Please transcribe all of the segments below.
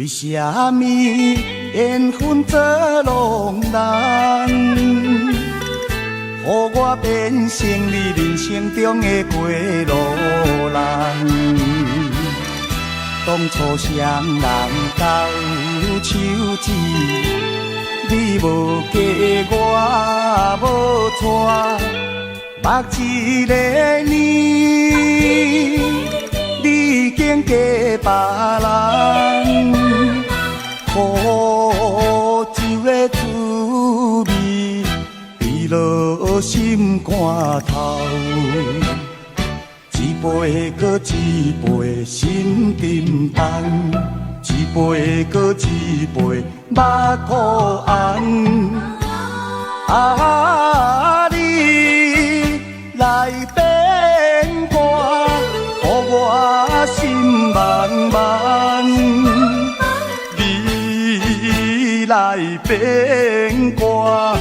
啥物缘分做浪人，予我变成你人生中的过路人。当初双人斗手指，你无嫁我无娶，目一个年，你竟嫁别人，苦酒的滋味，味落心肝头。一杯搁一杯心沉重，一杯搁一杯目苦红。啊，你来变卦，予我心茫茫。你来变卦，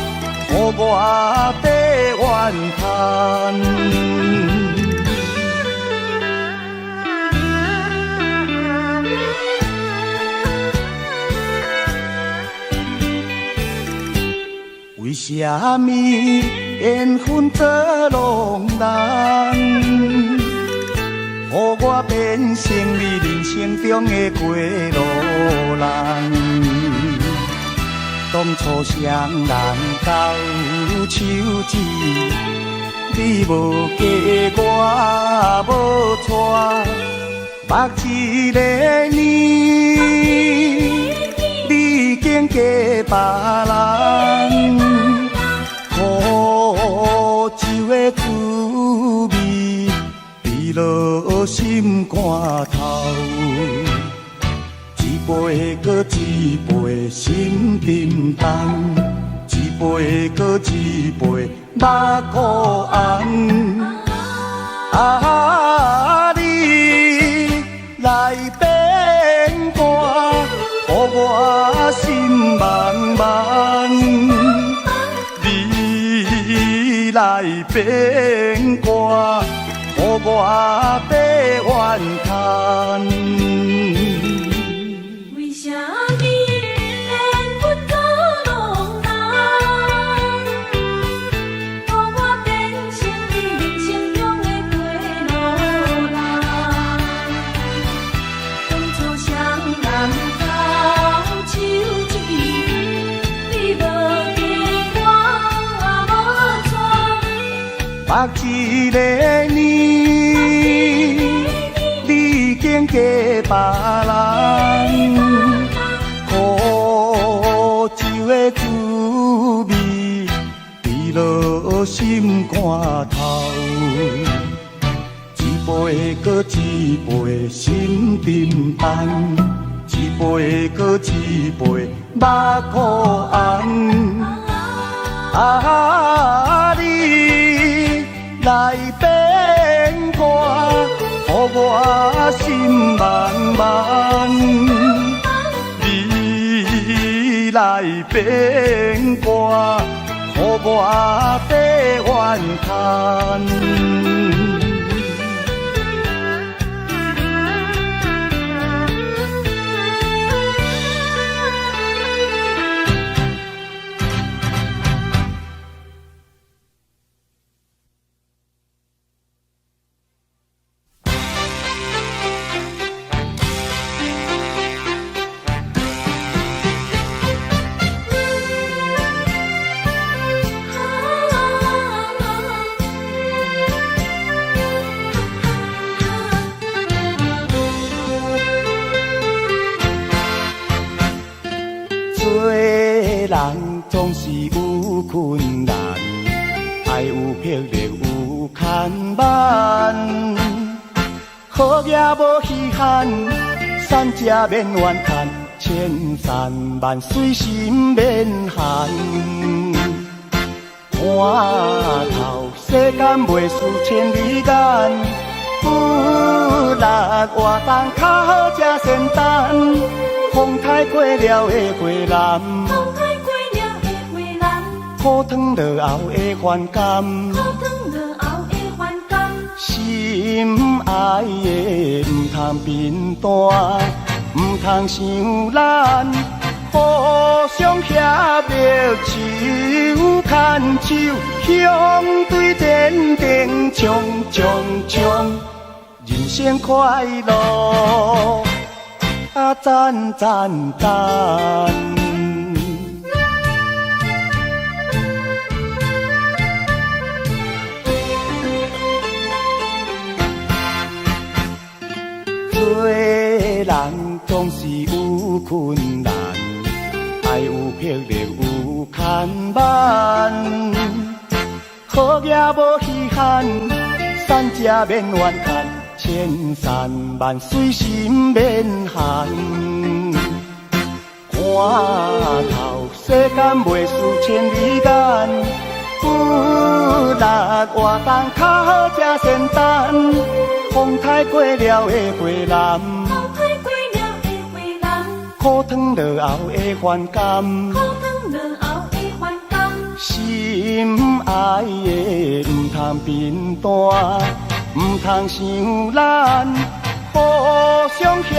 予我地怨叹。为啥物缘分做浪人，予我变成你人生中的过路人。当初双人斗手指，你无嫁我无娶，目一个年，你竟嫁别人。苦酒的滋味，味落心肝头。一杯搁一杯心沉重，一杯搁一杯目苦红。啊，你来变卦，予我心茫茫。你来变卦，予我地怨叹。为啥物缘分做浪人，予我变成你人生中的过路人。当初双人斗手指，你无嫁我无娶。目一个年，你竟嫁别人，苦酒的滋味，味落心肝头。一杯搁一杯心沉重，一杯搁一杯目苦红。啊，你来变卦，予我心茫茫。你来变卦，予我地怨叹。做人总是有困难，爱有魄力有牵绊，好嘢无稀罕，善者免怨叹，千山万水心免寒。看透世间袂输千里眼，有力活动较好才仙丹。风台过了的过南，风台过了的过南，苦汤落后的反感，苦汤落后的反感。心爱的唔通变单，唔通伤咱，互相协力手牵手，向对天顶冲冲冲，人生快乐啊赞赞赞。做人总是有困难，爱有魄力有牵绊，好也无稀罕，善者免怨叹，千山万水心免寒。看透世间袂输千里眼，有力活动较好才仙丹。风台过了的过南，风台过了的回南，苦汤落后的反感，苦汤落后的反感。心爱的唔通变单，唔通伤咱，互相协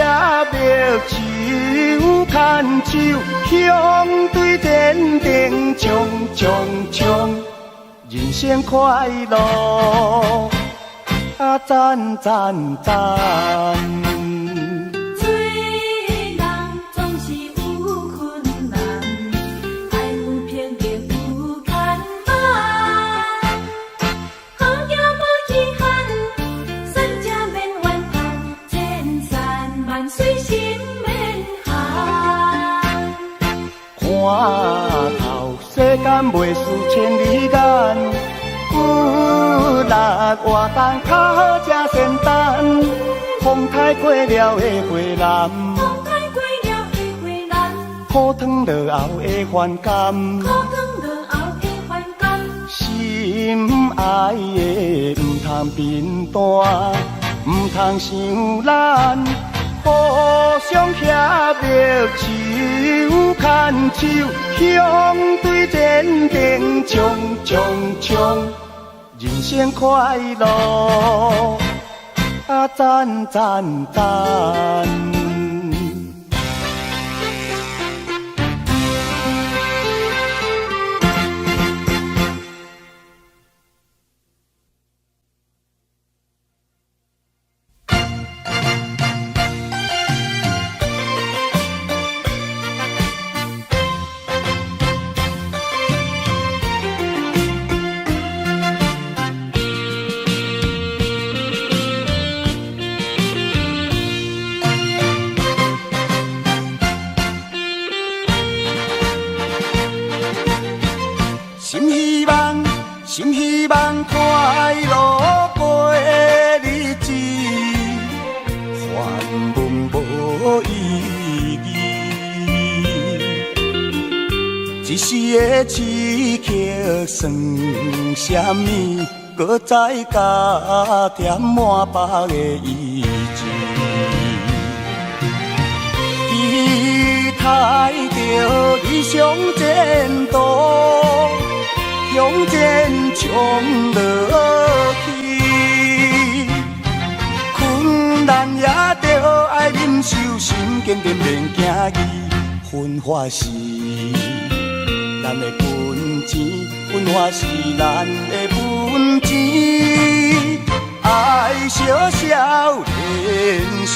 力手牵手，向对天顶冲冲冲，人生快乐啊赞赞赞。做人总是有困难，爱有魄力有牵绊，好也无遗憾，善者免怨叹，千山万水心免寒。看透世间袂输千里眼，有力活动较好才仙丹。风台过了的过南，风台过了的回南，苦汤落后的反感，苦汤落后的反感。心爱的唔通变单，唔通伤咱，互相协力手牵手，向对天顶冲冲冲，人生快乐啊赞赞赞。心希望快乐过日子，烦闷无意义。一时的刺激算什么？搁再加添满腹的意志。期待着理想前途。向前冲落去，困难也着爱忍受，心坚定免惊疑。分化是咱的本钱，分化是咱的本钱，爱小小练习。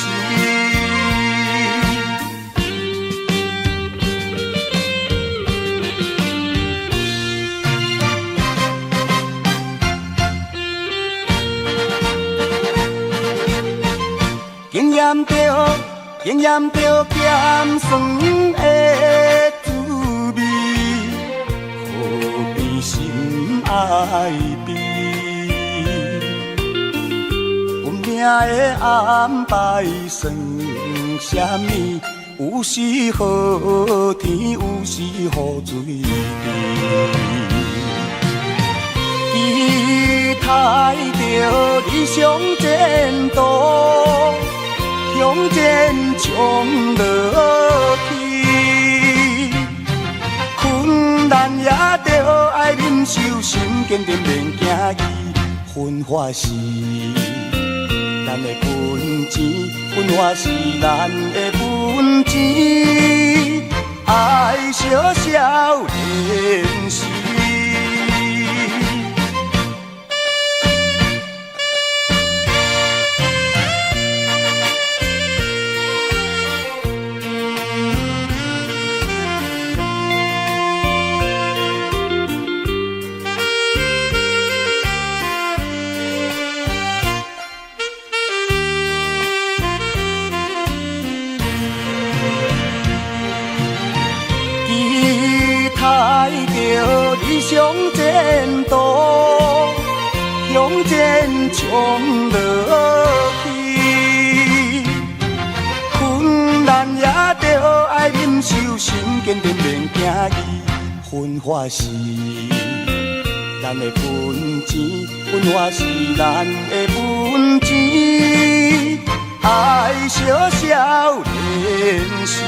经验着咸酸的滋味，何必心爱悲？运命的安排算什么？有时好天，有时雨水滴。期待着理想前途。向前冲落去，困难也着爱忍受，心坚定免惊疑。分化是咱的本钱，文化是咱的本钱，爱小小练习。理想前途，向前冲落去，困难也着爱忍受，心坚定免惊伊。文化是咱的本钱，文化是咱的本钱，爱小小练习。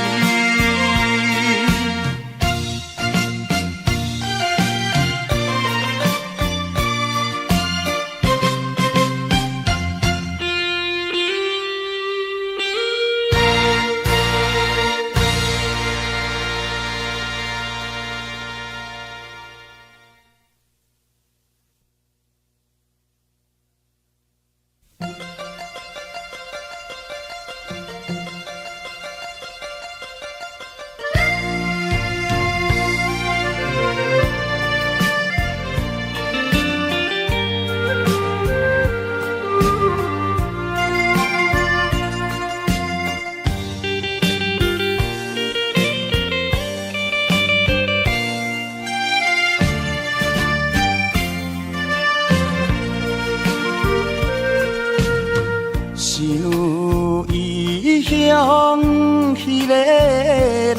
迄个人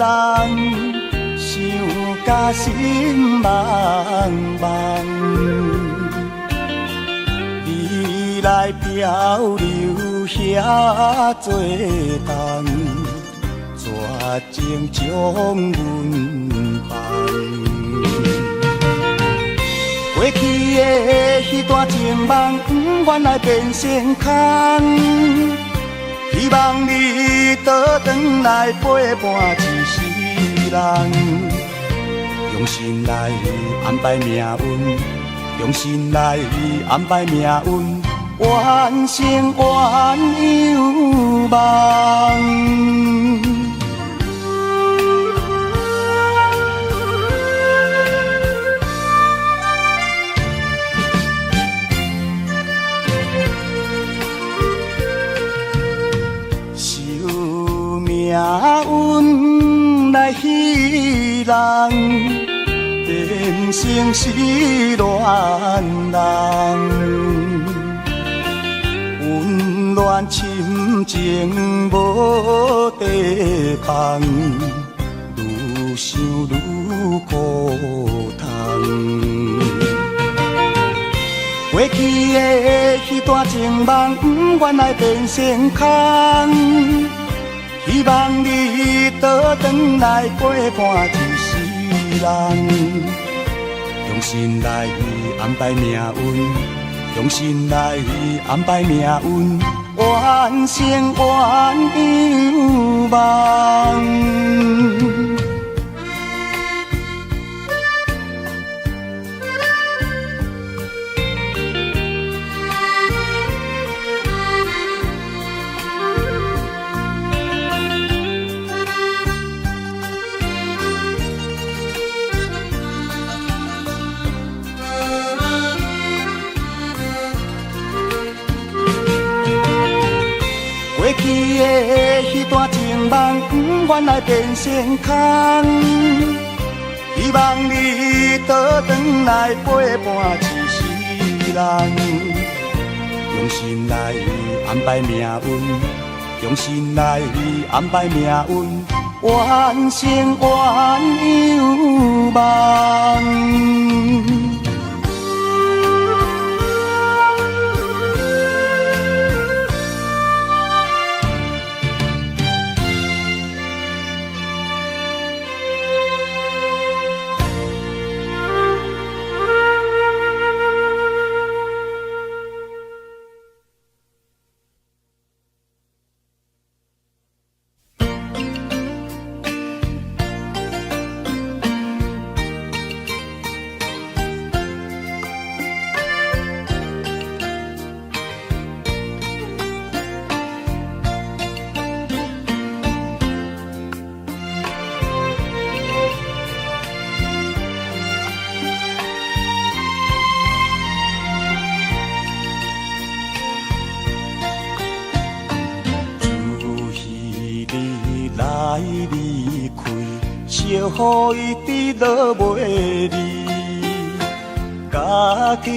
想甲心茫茫，你来漂流遐多冬，绝情将阮放。过去的迄段情梦，不愿来变成空。希望你倒转来陪伴一世人，用心来安排命运，用心来安排命运，完成原有梦。命运来戏人，变成失恋人，温暖深情无地空，愈想愈苦痛。过去的迄段情梦，不愿来变成空。希望你倒转来陪伴一世人，用心来安排命运，用心来安排命运，完成原有梦。过去的迄段情梦，不愿来变成空。希望你倒转来陪伴一世人，用心来安排命运，用心来安排命运，完成原有梦。离开，惜予伊直落袂离，加添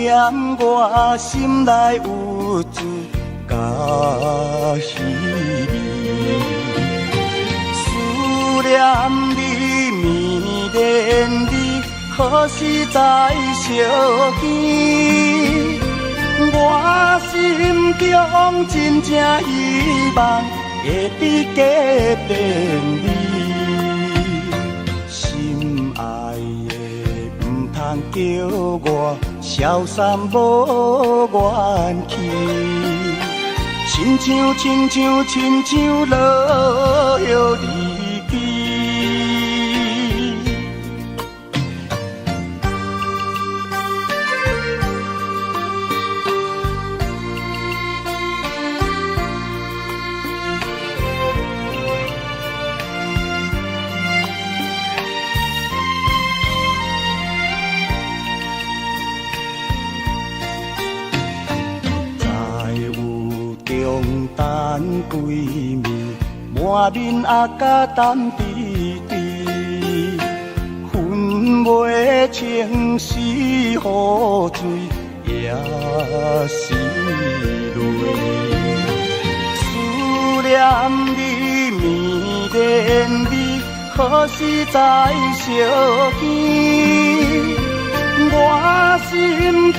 我心内有罪甲稀微。思念你，绵连你，可是在相见。我心中真正希望会比加变你，心爱的唔通叫我消散无元气，亲像落叶离去。等几暝，满面阿甲淡滴滴，分袂清是雨水也是泪。思念你，绵连你，可是在相见。我心中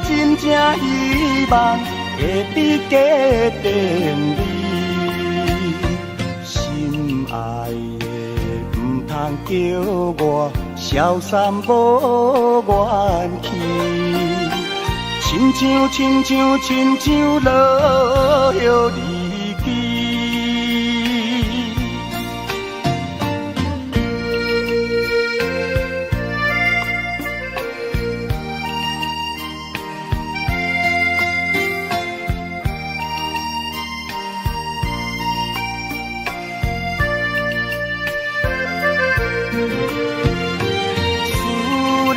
真正希望会比加变你，心爱的唔通叫我消散无元气，亲像落叶离去。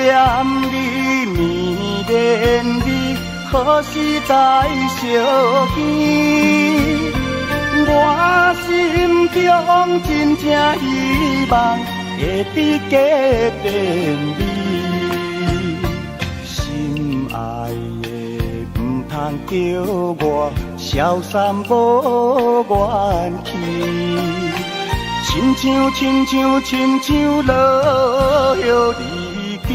念你，绵连你，可是在相见。我心中真正希望会比加变你，心爱的唔通叫我消散无元气，亲像落叶离去。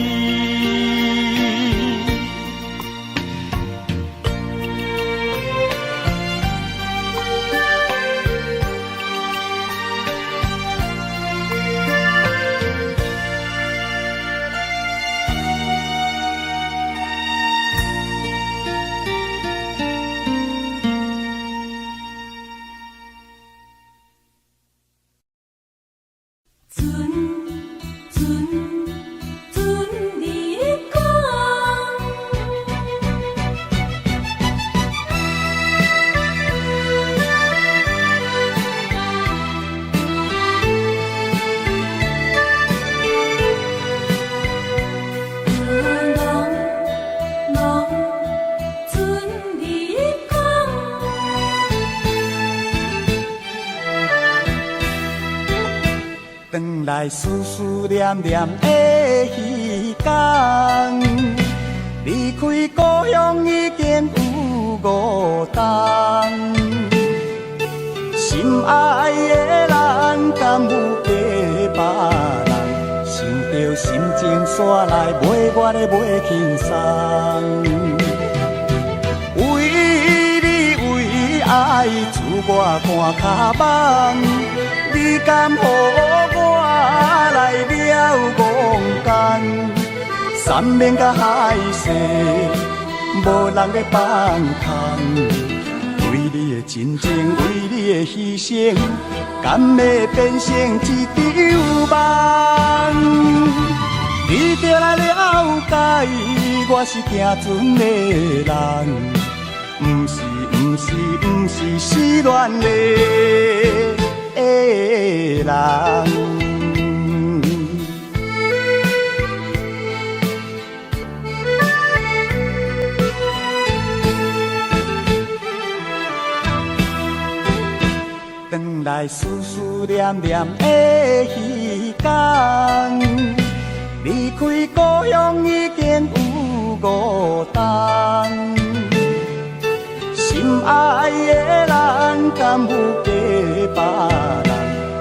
转来思思念念的彼天，离开故乡已经有5冬。心爱的人，敢有假别人？想着心情煞来，袂我的袂轻松。为你为爱，自我看脚网，你敢予我来了戆工？山免甲海誓，无人要放空。为你的真情，为你的牺牲，敢会变成一场梦？你就来了解，我是行船的人，不是失恋的人。转醒来思思念念的时间，离开故乡已经有孤单。心爱的人敢有嫁别人？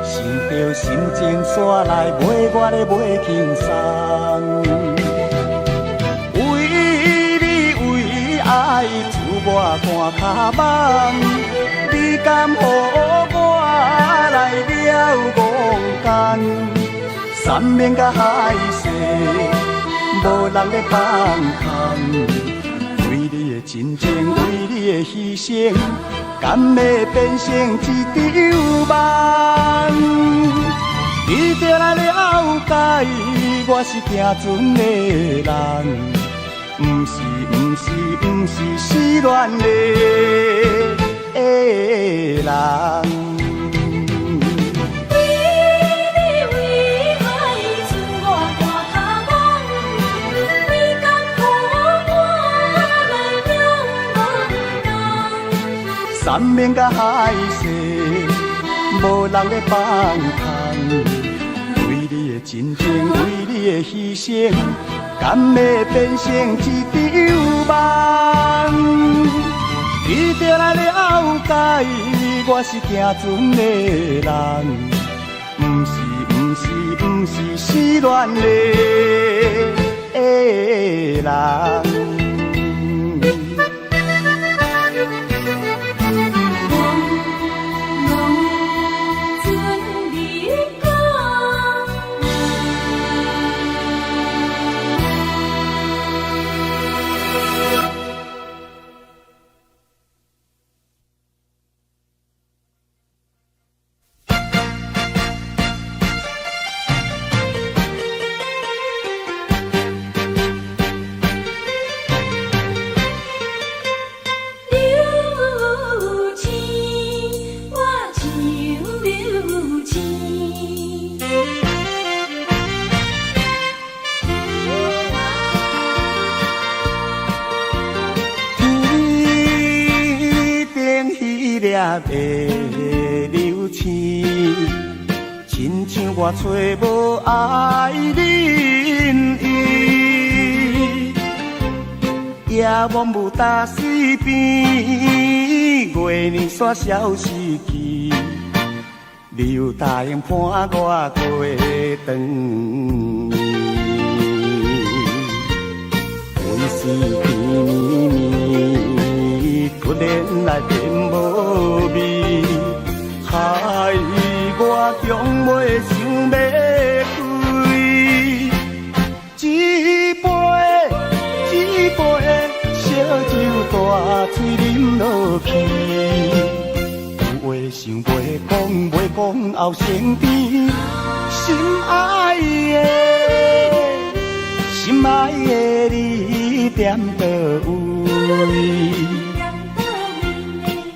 想着心情煞来陪我的买轻松。为你为爱自我看脚网，你敢予我来了戆奸？山盟甲海誓，无人咧放空。为你的真情，为你的牺牲，敢会变成一场梦？你就来了解，我是行船的人，不是失恋的人。山盟甲海誓，无人咧放空。为你的真情，为你的牺牲，敢会变成一场梦？你就来了解，我是行船的人，不是失恋的人。的流星，亲像我找无爱人伊，夜晚无打水边，月亮煞消失去，你有答应伴我过长暝，阮是甜蜜蜜，突然来变无味，害我终袂想要开。一杯烧酒大嘴啉落去，有话想袂讲后生甜，心爱的你踮倒位？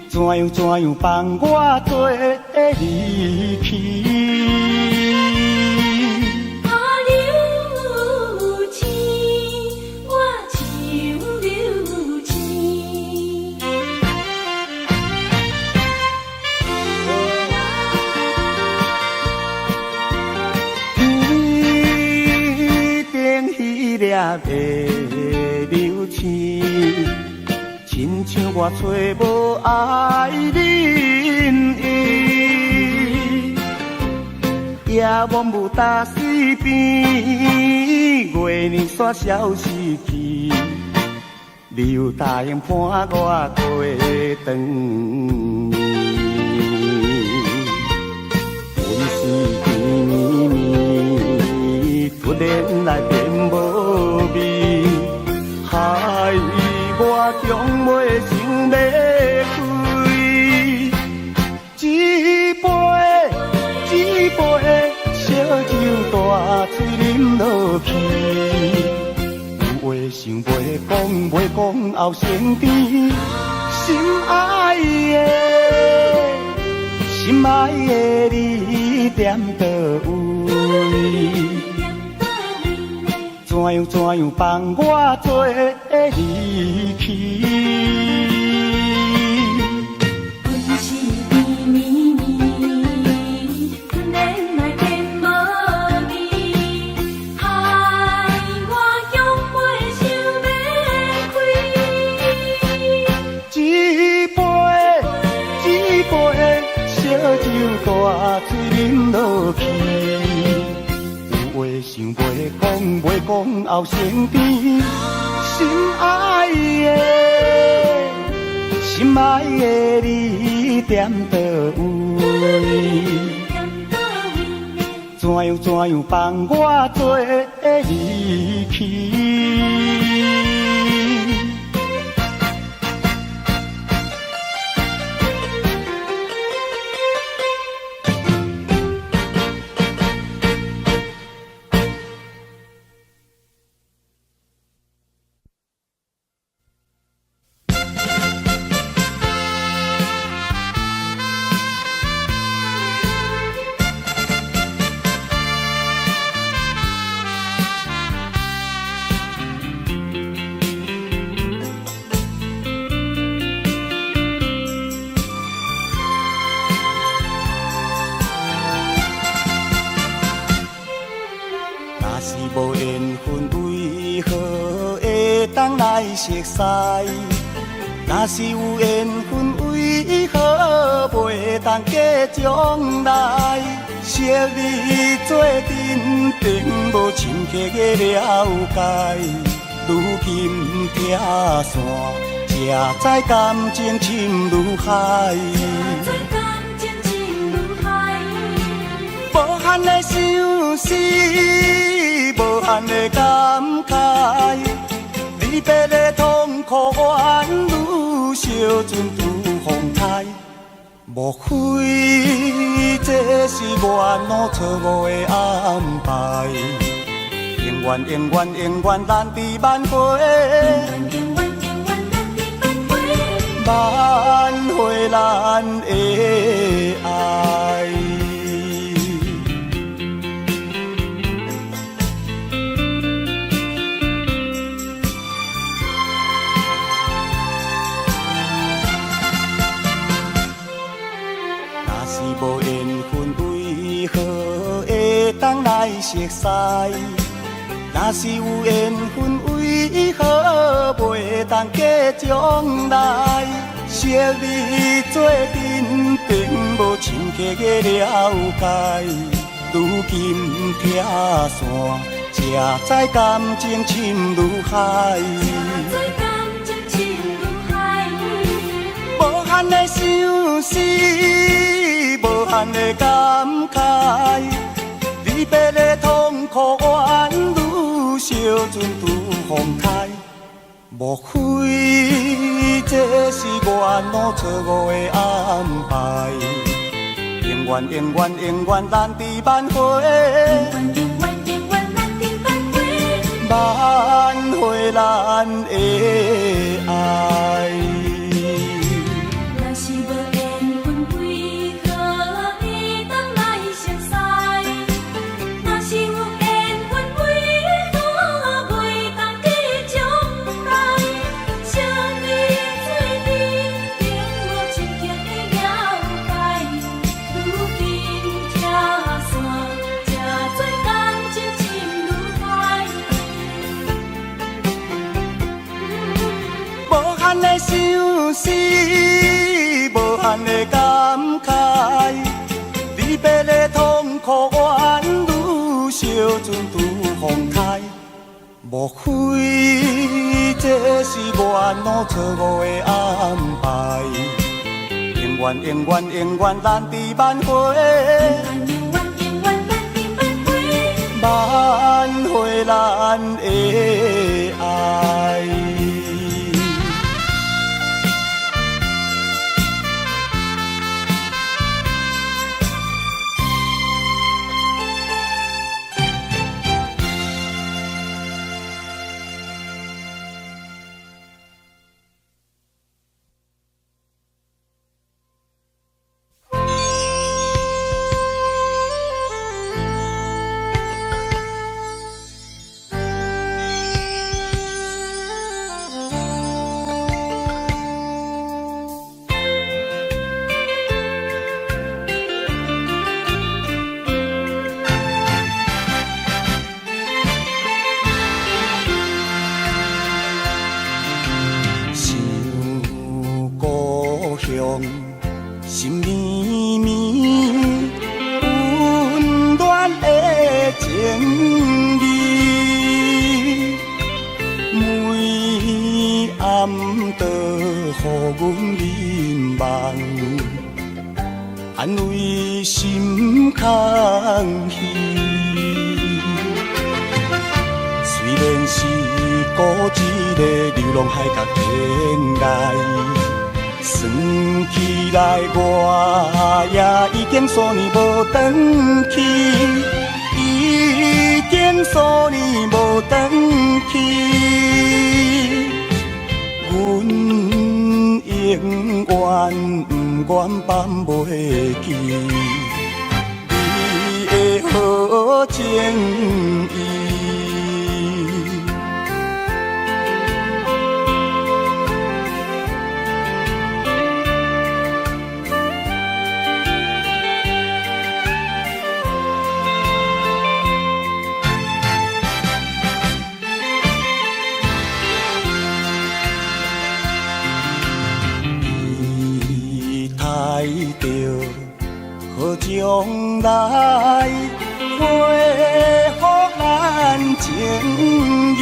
怎样放我做离去？啊，流星，我像流星。天顶迄粒的流星，亲像我找无爱人伊，夜晚无打水边，月亮煞消失去，你有答应伴我过长暝，阮是甜蜜蜜，突然来变无味，害我终袂想要开。一杯烧酒大嘴啉落去，有话想袂讲后生甜，心爱的你踮倒位？怎样放我做离去？阮是甜蜜蜜，烧酒大嘴啉落去。有话想袂讲，袂讲后生甜。心爱的，心爱的你踮倒位？怎样放我做离去？无缘分为何会当来熟悉？若是有缘分为何袂当过将来？昔日做阵并无深刻的了解，如今听线，才知感情深如海。无限的相思，无限的感慨，离别的痛苦怨愈烧尽如风台。莫非这是我弄错误的安排？永远永远永远难离挽回，挽回咱的爱。无缘分为何会当来熟悉？若是有缘分为何袂当过将来？昔日做阵并无深刻的了解，如今听线，才知感情深如海。无限的相思，无限的感慨，离别的痛苦怨愈烧尽如风台。莫非这是我弄错误的安排？永远永远永远难离挽回，挽回咱的爱。无限的相思，无限的感慨，离别的痛苦怨愈烧尽如风台。莫非这是我弄错误的安排？永远永远永远难离挽回，挽回咱的爱。安慰心空虚。虽然是孤一个流浪海角天涯，算起来我也已经数年无转去，已经数年无转去。阮永远不愿放袂记你的好情意。将来回复咱情义，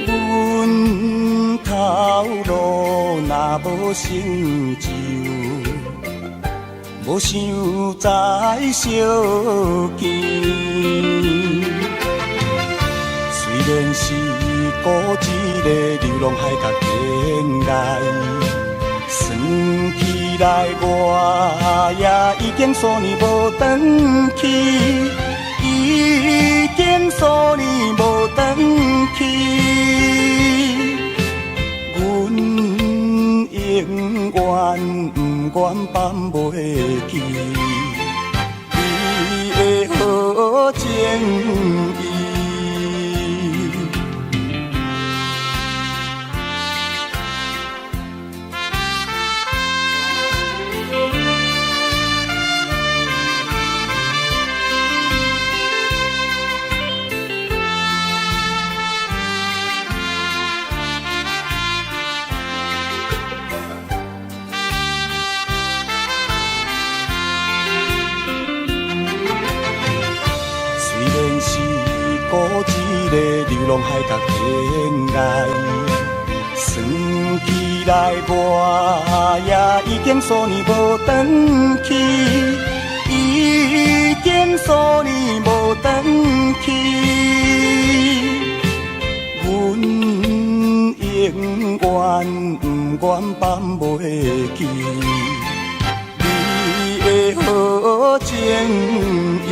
阮头路若无成就，无想再相见。虽然是孤一个流浪海角天涯，算起来我也已经数年无转去，已经数年无转去。阮永远不愿放袂记你的好情意。孤一个流浪海角天涯，算起来我也已经数年无转去，已经数年无转去。阮永远不愿放袂记你的好情意。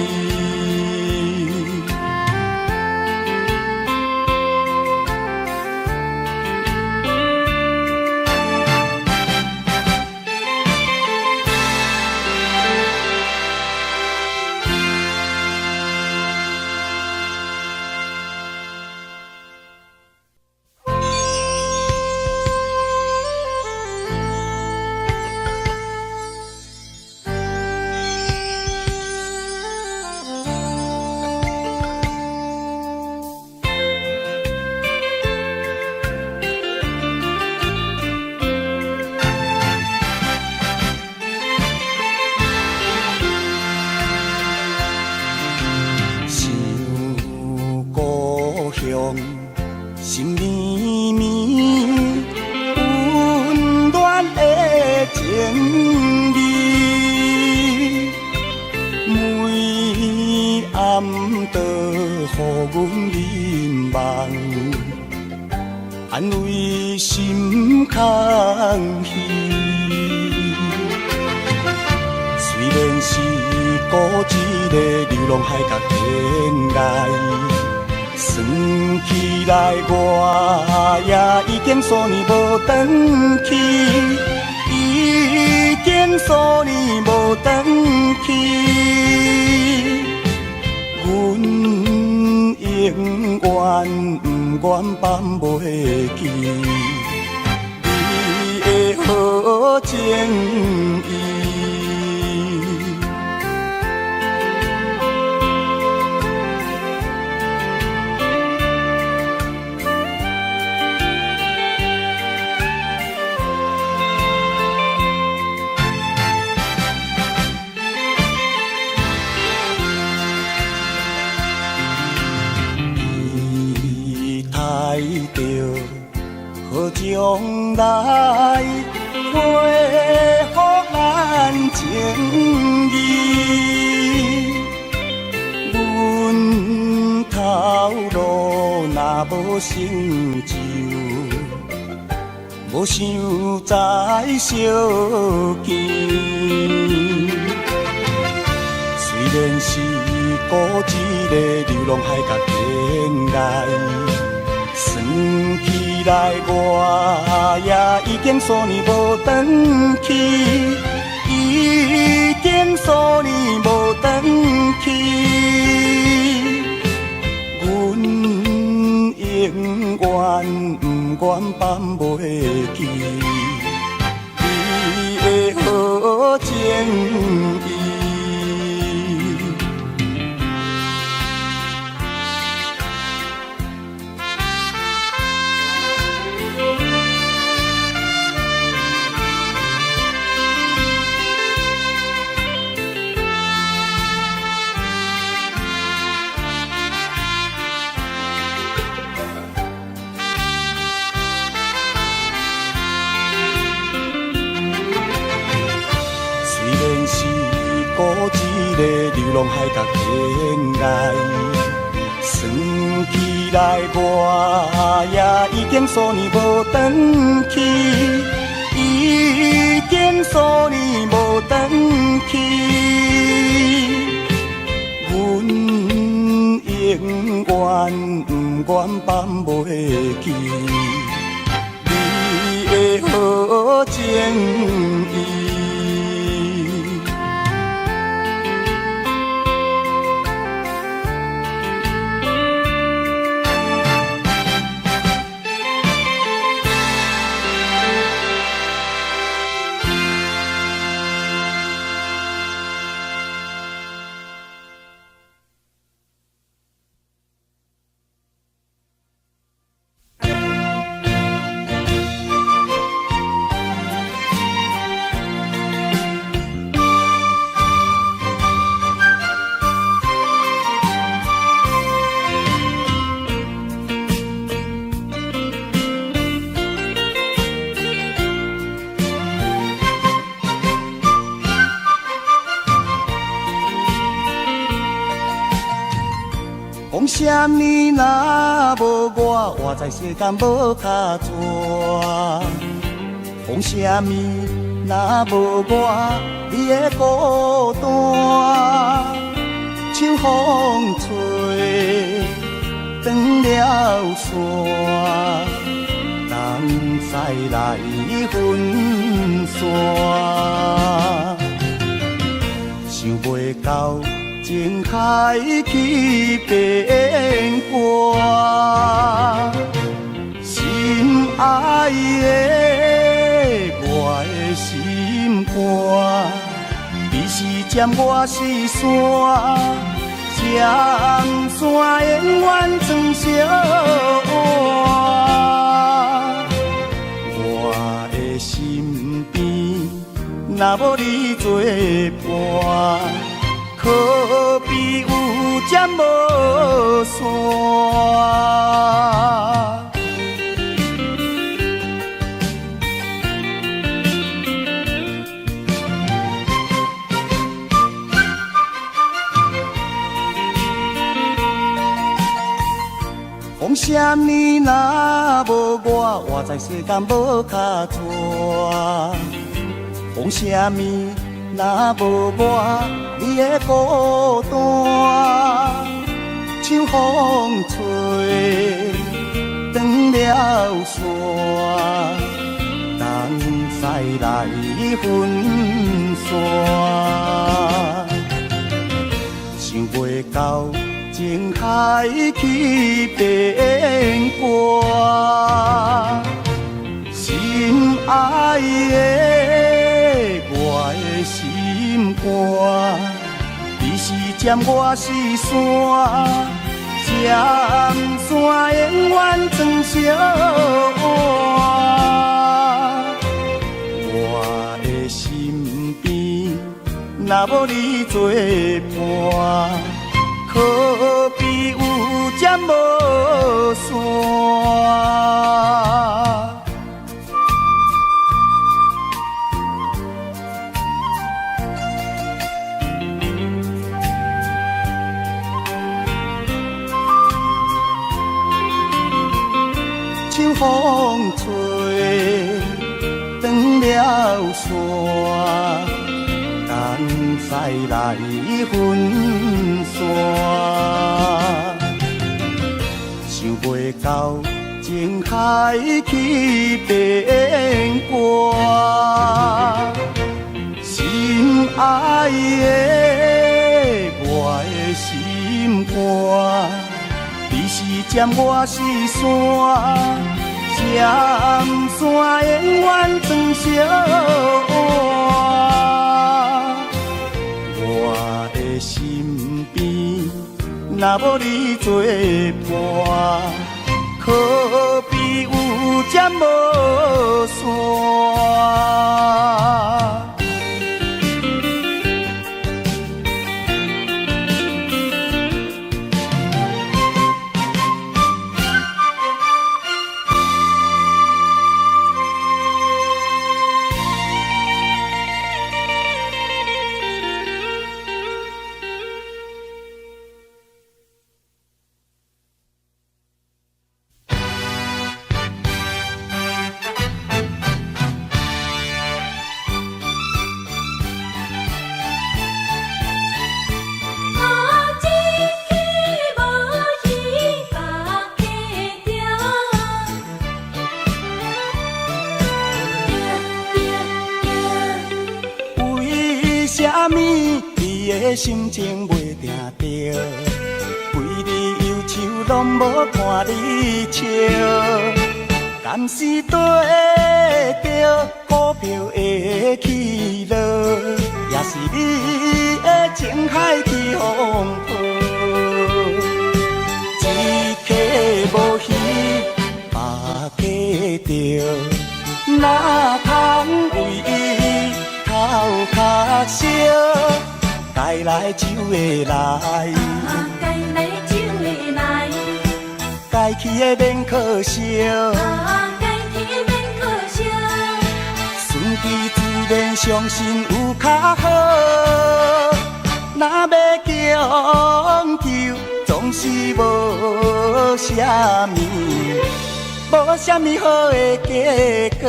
心绵绵温暖的情意，每暗都予阮凝望，安慰心空虚。虽然是孤一个流浪海角天涯，算起来我也已经数年无转去，已经数年无转去。阮永远不愿放袂记你的好情意。好将来回复情义，阮头路若无成就，无想再相见。虽然是孤一个流浪海角天涯，算起来我也已经数年无转去，已经数年无转去。阮永远不愿放袂记你的好情意。孤一个流浪海角天涯，算起来我也已经数年无转去，已经数年无转去。阮永远不愿放袂记你的好情意。讲啥物若无我，活在世间无卡纸。讲啥物若无我，你的孤单。秋风吹，断了线，人再来分散。想袂到。情海去变卦，心爱的我的心肝，你是尖，我是山，尖山永远装小碗。我的身边若无你作伴，可比有针无线。讲啥物若无我，活在世间无卡纸。讲啥物若无我，你的孤单。秋风吹，断了线，人再来分散。想袂到情海去变卦，心爱的我的心肝，你是尖，我是山，尖山永远装小碗。我的身边若无你作伴，可比有针无线。等再来分散。想袂到情海去变卦，心爱的我的心肝，你是尖，我是山，尖山永远装小碗。我的身边若无你作伴，可比有尖无山。心情袂定着，规日忧愁拢无看你笑，敢是对着股票的起落，也是你的情海去风波，一客无鱼白加着，哪通为伊头壳烧？该来就会来，该来就会来，该去的免可惜，该去的免可惜。顺其自然，相信有较好。若要强求，总是无啥物，无啥物好的结果。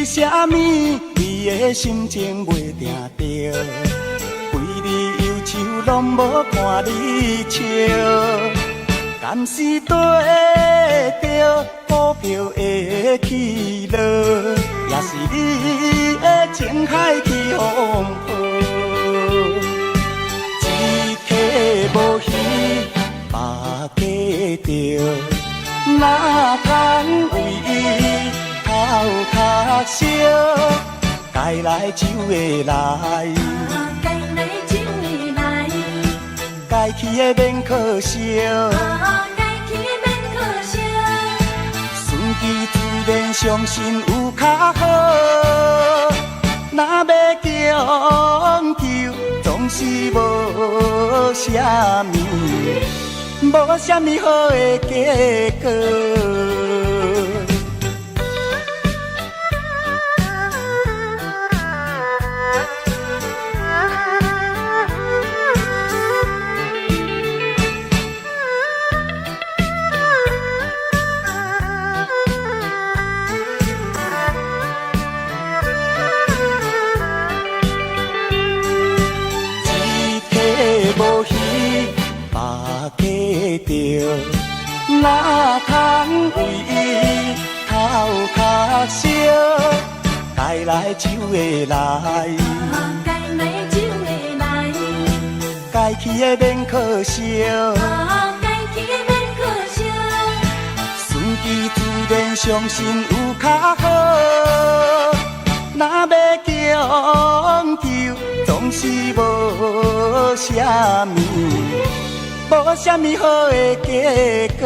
啥物你的心情袂定着，规日忧愁拢无看你笑，敢是对着股票的起落，也是你的情海去风波，一客无鱼白加着，哪通为伊头壳烧，该来就会来，该来就会来，该去的免可惜，该去的免可惜。顺其自然，相信有较好。若要强求，总是无啥物，无啥物好的结果。无鱼白加着，哪通为伊头壳烧？该来就会来，该来就会来，该去的免可惜，该去的免可惜。顺其自然，相信有较好。若要强求，总是无啥物，无啥物好的结果。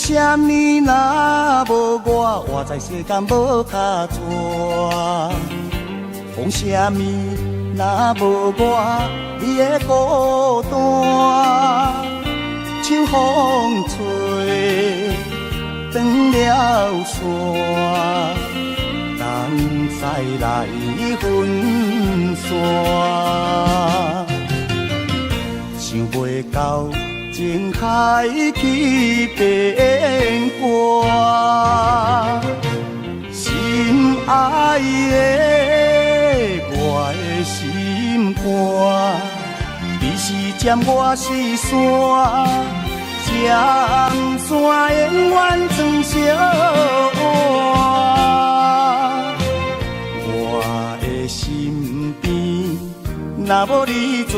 啥物若无我，活在世间无卡纸。讲啥物若无我，你的孤单，像风吹断了线，人再来分散，想袂到情海去变卦，心爱的我的心肝，你是尖，我是山，尖山永远装小碗。我的身边若无你作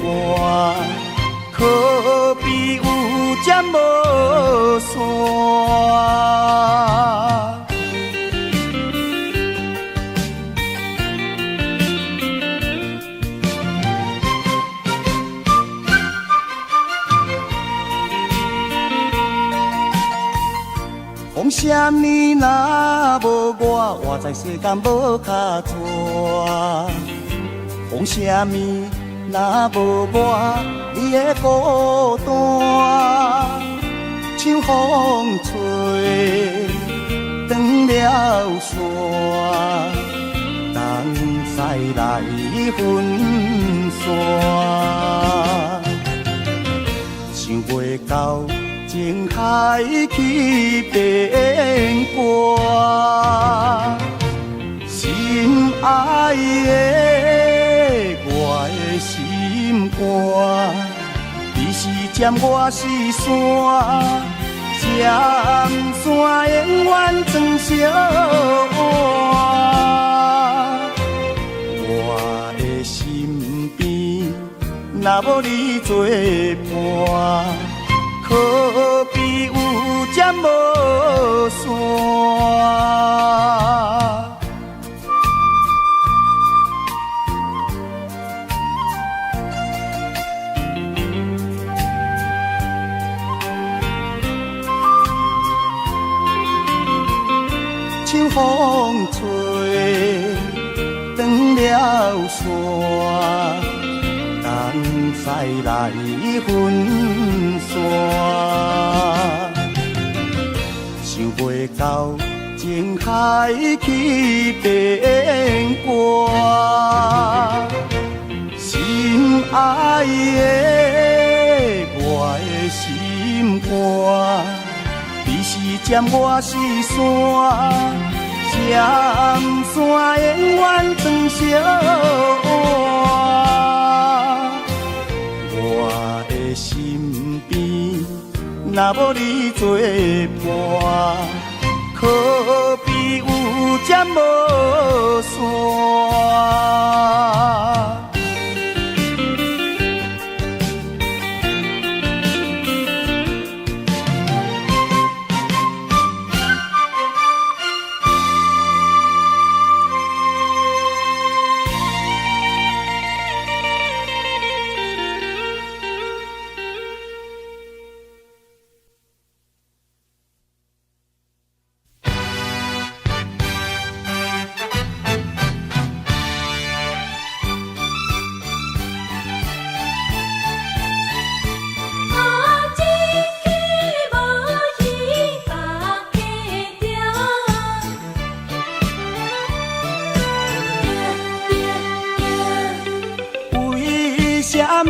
伴，可比有尖无山。讲啥物若无我，活在世间无卡纸。讲啥物若无我，你的孤单，像风吹断了线，人再来分散，想袂到情海去变卦，心爱的我的心肝，你是尖，我是山，尖山永远装小碗。我的身边若无你作伴，可比有尖无山。像风吹断了线，人再来分散，想袂到情海去变卦，心爱的我的心肝，你是尖，我是山，尖山永远装小碗。我的身边若无你作伴，可比有尖无山。啥物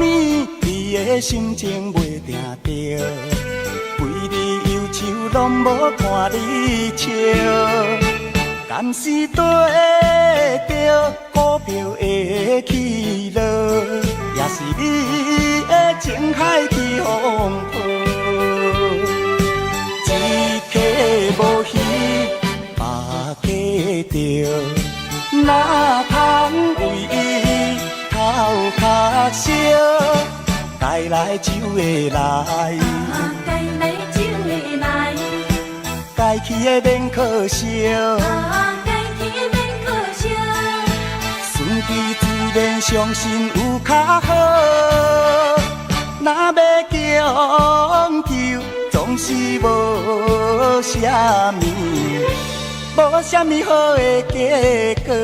你的心情袂定着，规日忧愁拢无看你笑，敢是对着股票的起落，也是你的情海去风波，一客无鱼别价着，哪通为伊头壳烧，该来就会来，该来就会来，该去的免可惜，该去的免可惜，顺其自然，相信有较好。若要强求，总总是无啥物，无啥物好的结果。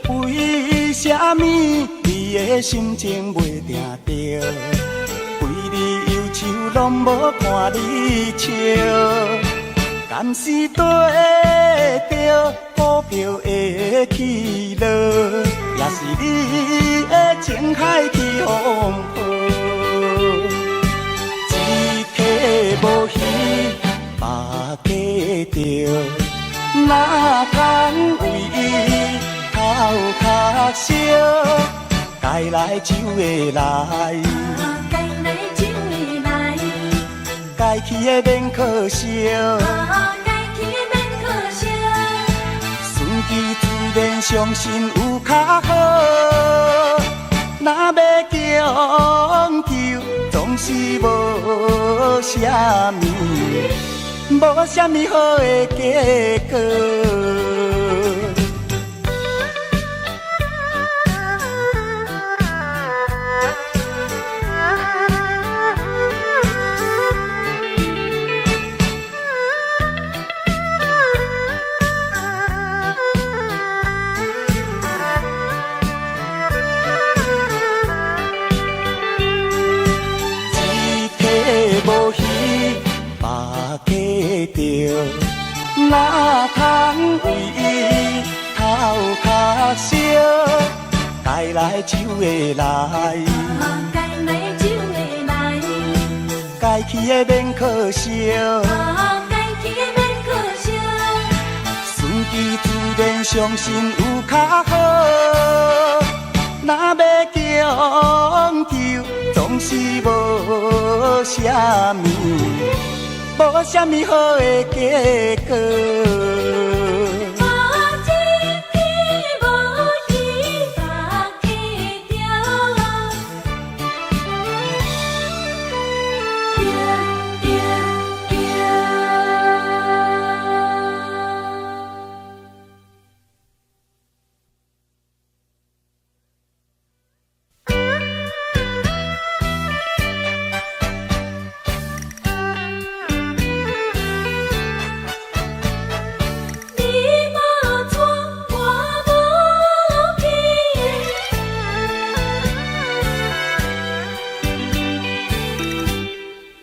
为啥物你的心情袂定着？规日忧愁拢无看你笑，敢是对着股票的起落，也是你的情海去风波？一溪无鱼，百家着，哪通为伊头壳烧？该来就会来，该来就会来，该去的免可惜，该去的免可惜。顺其自然，相信有较好。若要强求，总是无啥物，无啥物好的结果。无鱼，百家着，哪通为伊头壳烧？该来就会来，该来就会来，该去的免可惜，该去的免可惜。顺其自然，相信有较好。若要强求，总是无啥物，无啥物好的结果。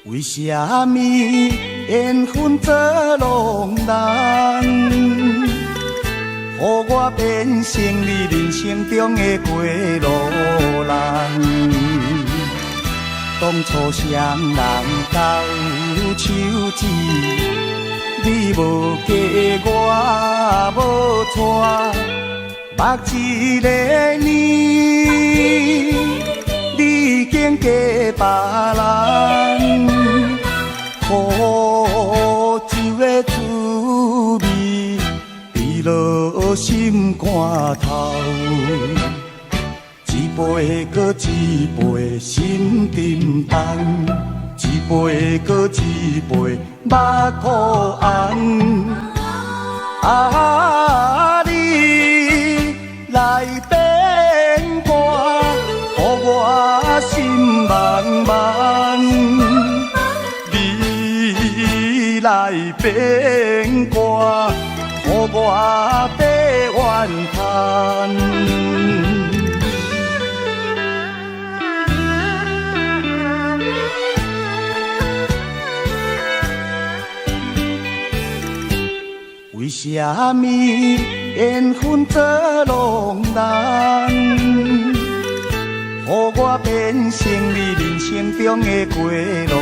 为啥物缘分做浪人，予我变成你人生中的过路人？当初双人斗手指，你无嫁我无娶，目一个年，你已经嫁别人。苦酒的滋味，滴落心肝头，一杯搁一杯心沉重，一杯搁一杯目苦红。啊，你来变卦，予我心茫茫。来变卦，予我白怨叹。为啥物缘分做浪人，予我变成你人生中的过路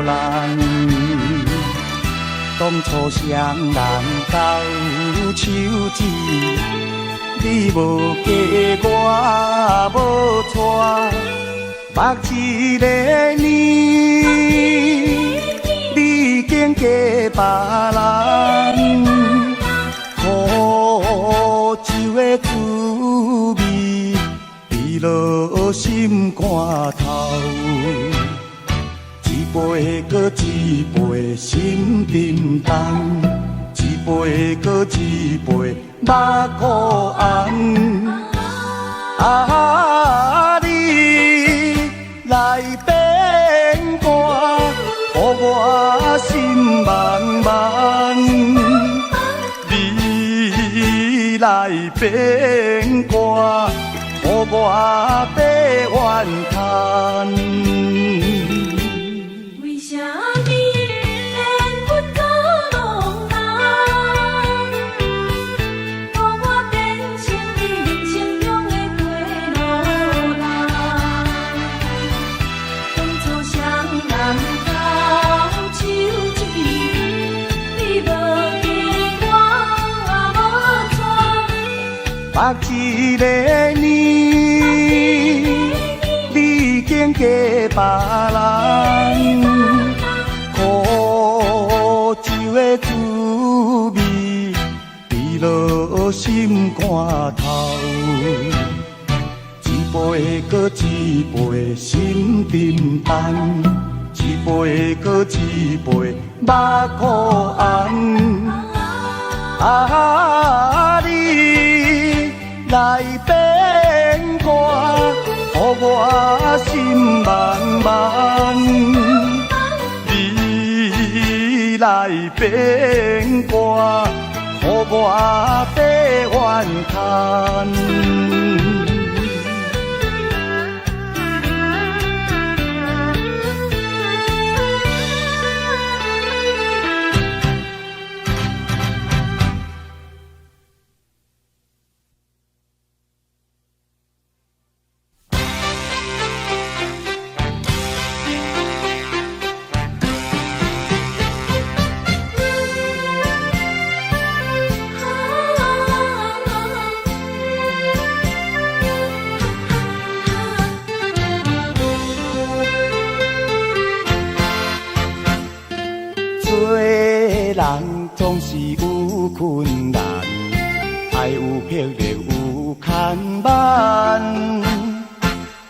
人？当初双人斗手指，你无嫁我无娶，目一个年，你已经嫁别人。苦酒的滋味，滴落心肝头。一杯搁一杯心沉重，一杯搁一杯目苦红。啊，你来变歌，予我心茫茫。你来变歌，予我白怨叹。为啥你连阮做拢人？予我变成你人生中的过路人。当初双人交手一支，你无记我无错。目一个年，你已经嫁别人，苦酒的滋味，滴落心肝头。一杯搁一杯心沉重，一杯搁一杯目苦红。啊，你来变歌，予我心茫茫。你来变歌，予我白怨叹。做人总是有困难，爱有魄力有牵绊。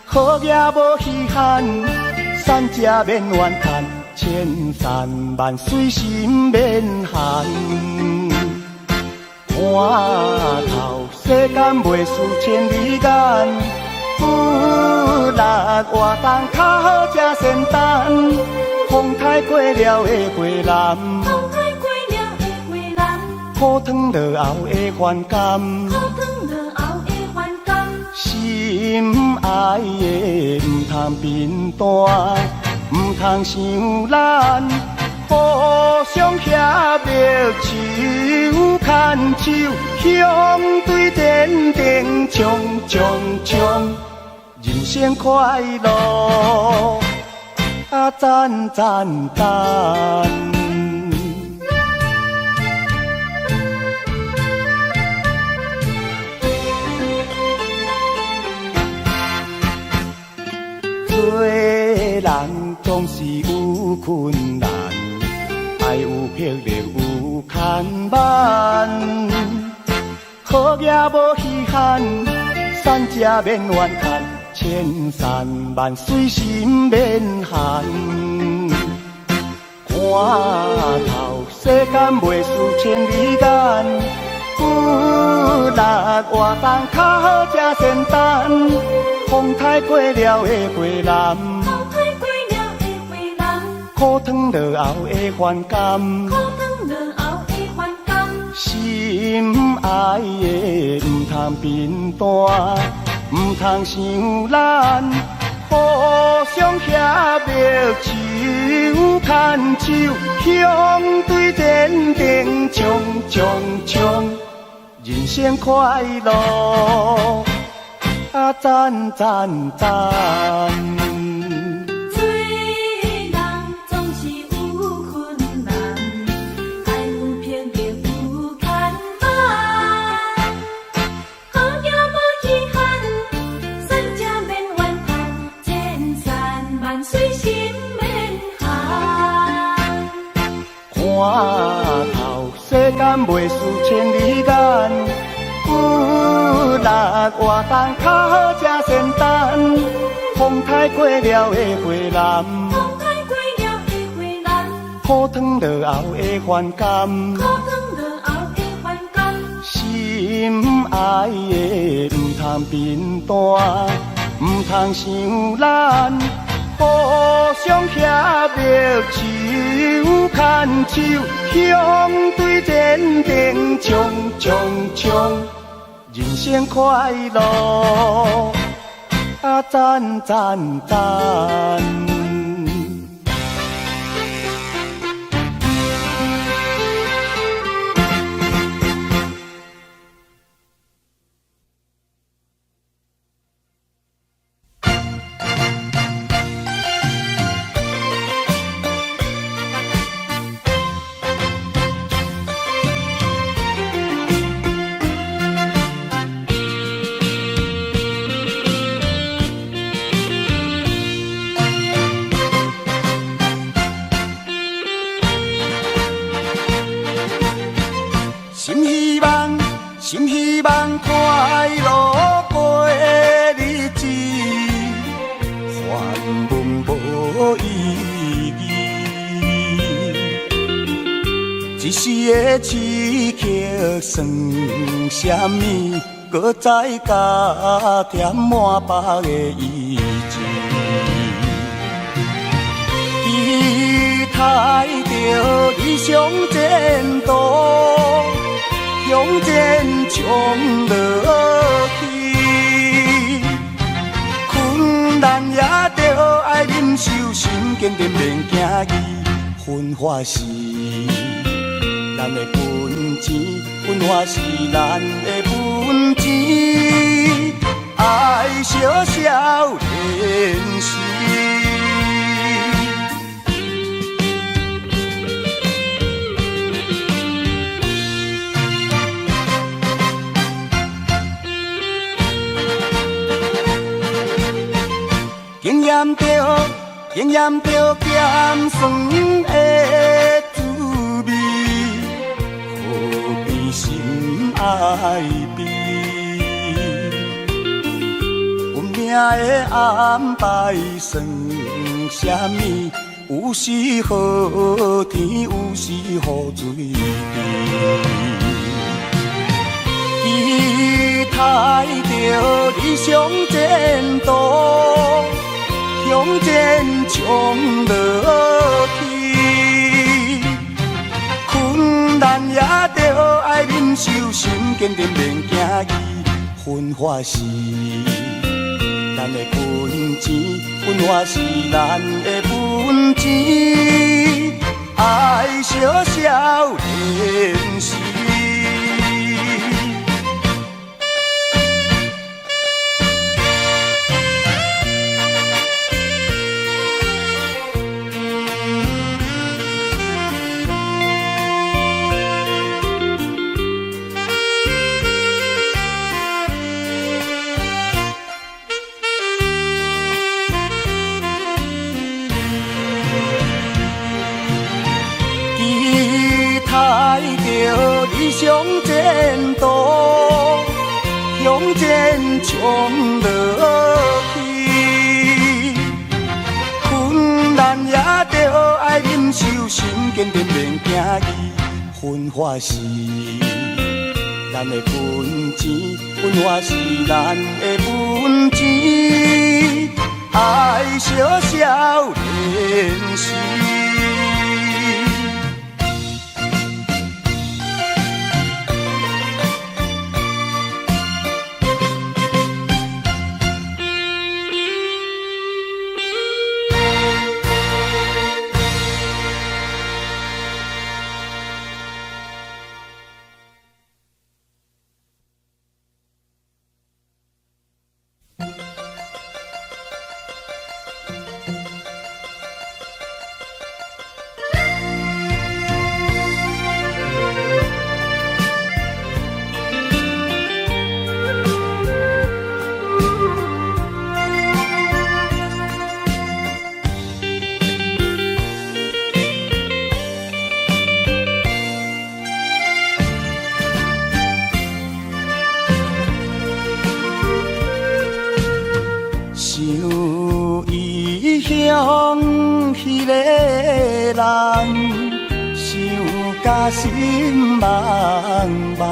好嘢无稀罕，善者免怨叹，千山万水心免寒。看透世间袂输千里眼，有力活动较好才仙丹。风太过了的过南，风太过了的过南，苦汤落后的反感，苦汤落后的反感。心爱的唔通变单，唔通伤咱，互相协力手牵手，向对天顶冲冲冲，人生快乐。啊，赞赞赞！做人总是有困难，爱有魄力有牵绊。好嘢无稀罕，善者免怨叹。千山万水心免寒，看透世间袂输千里眼，有力活动较好才仙丹。风太过了的过南，风太过了的过南，苦汤落后的反感，苦汤落后的反感。心爱的唔通变单。唔通伤咱，互相协力手牵手，向对天顶冲冲冲，人生快乐，啊赞赞赞！做人总是有困难，爱有魄力有牵绊。好嘢无遗憾。水心免寒，看透世间袂输千里眼，有力活动较好才仙丹。风太过了的过南，风太过了的过南，苦汤落后的反感，苦汤落后爱的唔通贫惰，唔通伤咱，互相协力手牵手，向对前程冲冲冲，人生快乐啊赞赞赞！心希望快乐过日子，烦闷无意义。一时的刺激算什么？搁再加添满腹的意志。期待着理想前途。向前冲落去，困难也着爱忍受，心坚定免惊伊。分化是咱的本钱，分化是咱的本钱，爱小小练习。经验着咸酸的滋味，何必心爱悲？运命的安排算什么？有时好天，有时雨水低。期待着理想前途。向前冲落去，困难也着爱忍受，心坚定免惊伊。分化是咱的本钱，分化是咱的本钱，爱小小练习。理想前途，向前冲落去，困难也着爱忍受，心坚定免惊伊。分化是咱的本钱，分化是咱的本钱，爱小小练习。向迄个人，想甲心茫茫，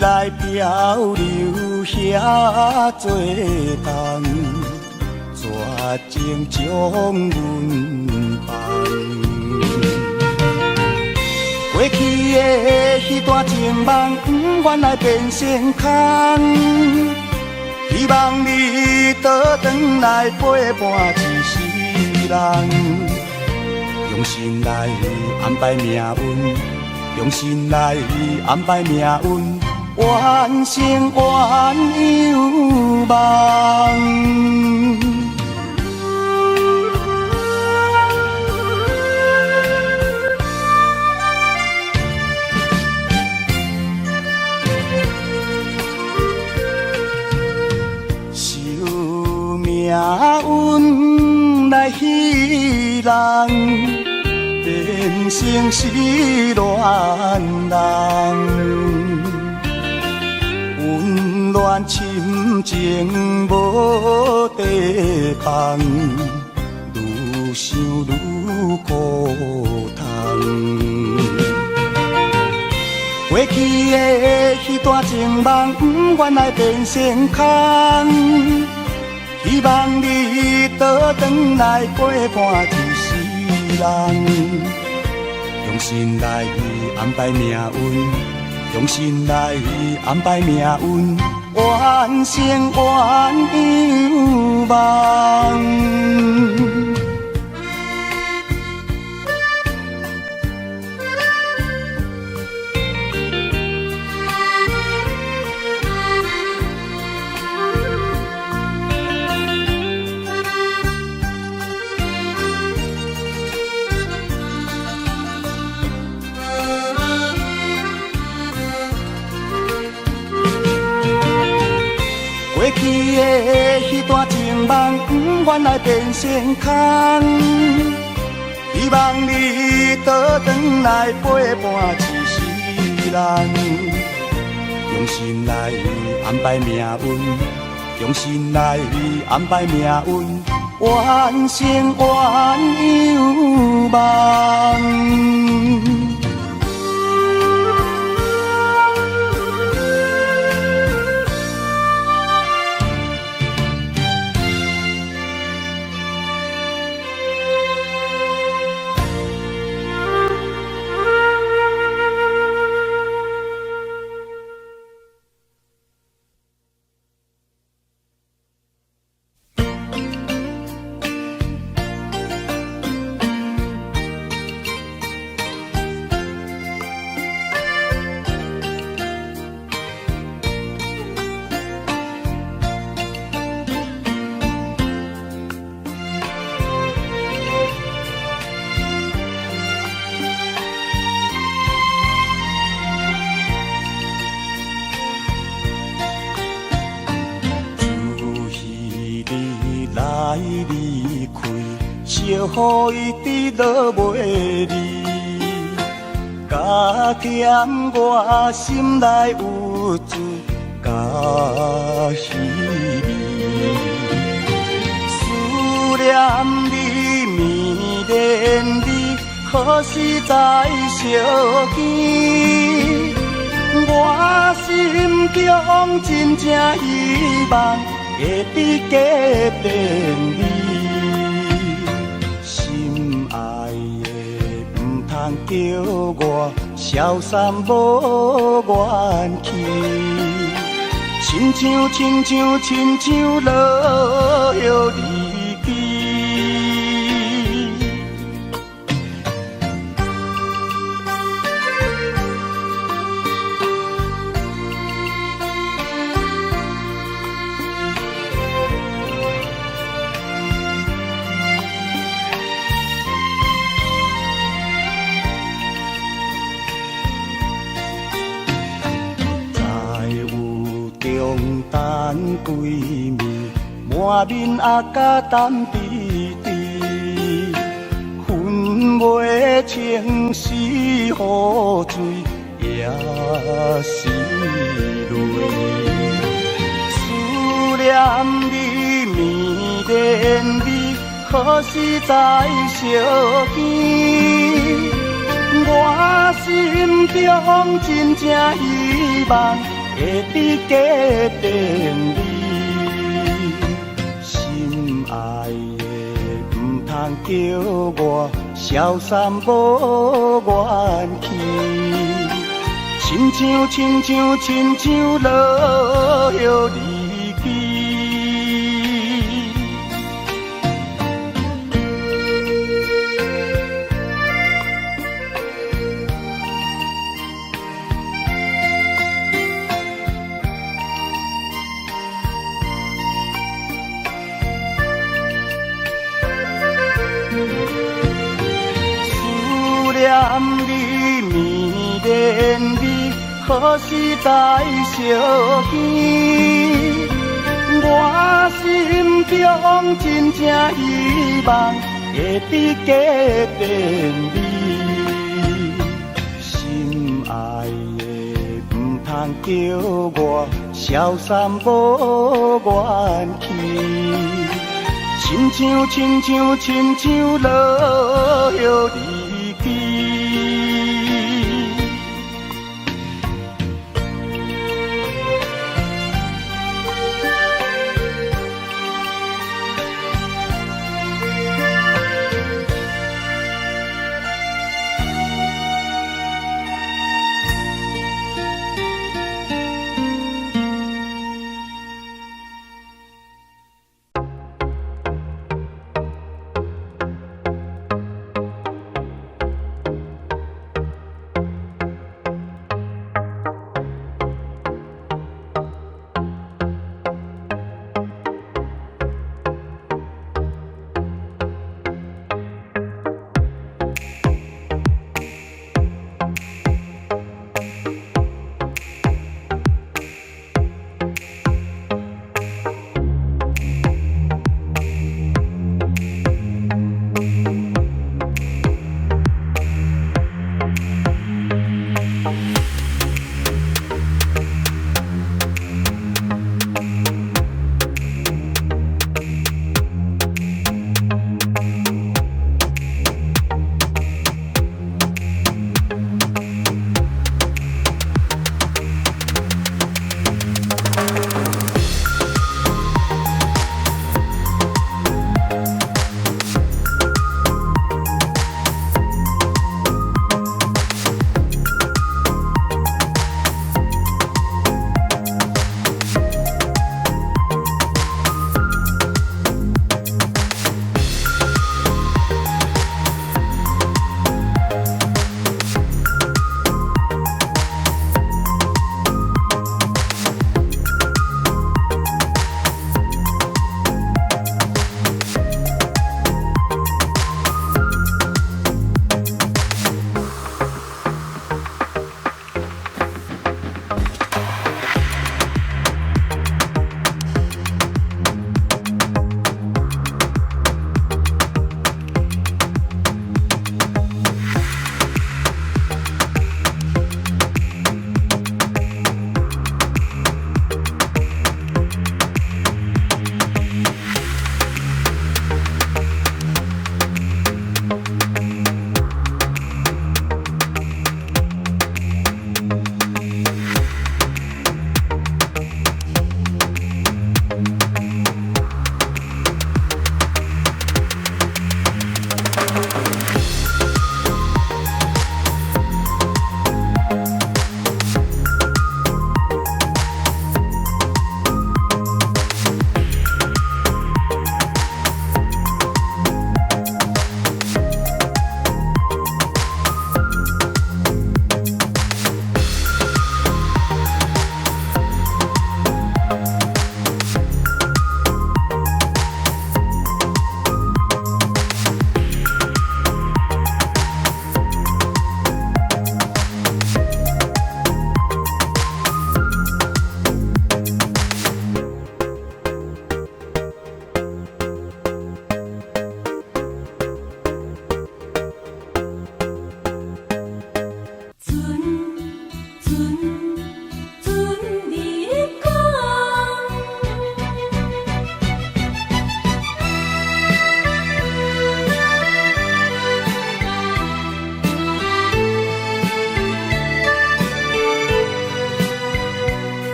来漂流遐做冬，绝情将阮放。过去的迄段情梦，不愿来变成空。希望你倒转来陪伴一世人，用心来安排命运，用心来安排命运，完成冤有梦。命运来戏人，变成失恋人，温暖深情无地放，愈想愈苦痛。过去的迄段情梦，不愿来变成空。希望你倒转来陪伴一世人，用心来安排命运，用心来安排命运，完成冤有梦。过去的迄段情梦，不愿来变成空。希望你倒转来陪伴一世人，用心来安排命运，用心来安排命运，完成冤有梦。离开，惜予伊伫落袂离，加添我心内有罪，甲稀微。思念你，迷恋你，可是在相见。我心中真正希望。会比加变你，心爱的唔通叫我消散无元气，亲像落叶离去。等归暝，满面阿甲淡滴滴，分袂清是雨水也是泪。思念你，迷恋你，可是在相见。我心中真正希望。会伫家等你。心爱的，唔通叫我消散无元气。亲像落叶离去。思念你绵绵你，可时代相见。我心中真正希望会伫家等你。心爱的，唔通叫我消散无元气。亲像落叶离去。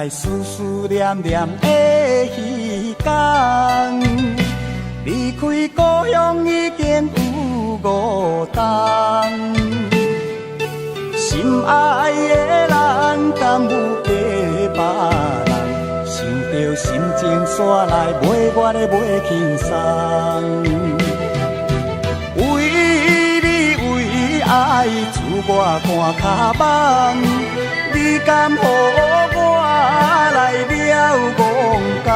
来思思念念的时间，离开故乡已经有5冬。心爱的人，敢有假别人？想着心情线来陪我的袂轻松。为你为爱，自我看脚网，你敢予我来了戆工？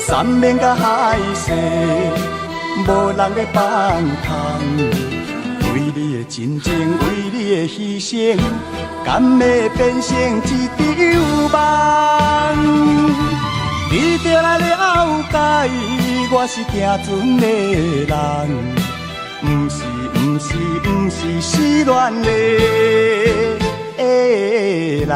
山盟甲海誓，无人咧放空。为你的真情，为你的牺牲，敢会变成一场梦？你就来了解，我是行船的人，不是失恋的人。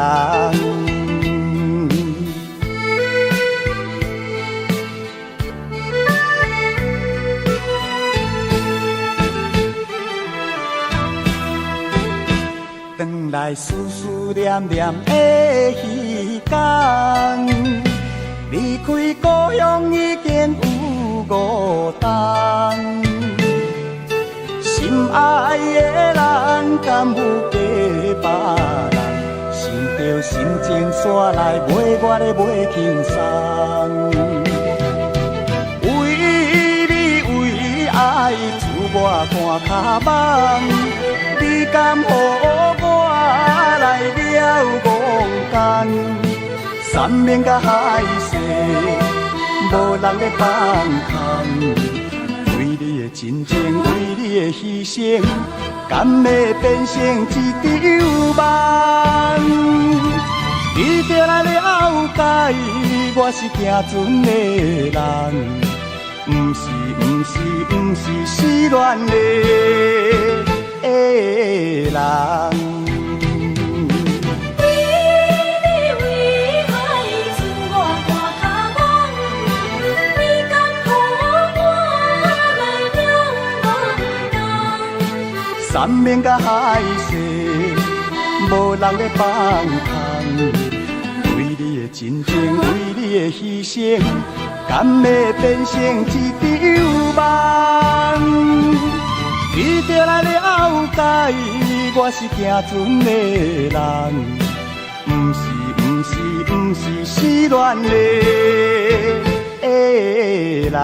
转来思思念念的时间，离开故乡已经有5冬。心爱的人，敢有假别人？想着心情线来陪我的袂轻松。为你为爱，自我看脚网，你敢予我来了戆工？山盟甲海誓，无人咧放空。为你的真情，为你的牺牲，敢会变成一场梦？你就来了解，我是行船的人，不是失恋的人。山盟甲海誓，无人咧放空。为你的真情，为你的牺牲，敢会变成一场梦？你就来了解，我是行船的人，不是失恋的人。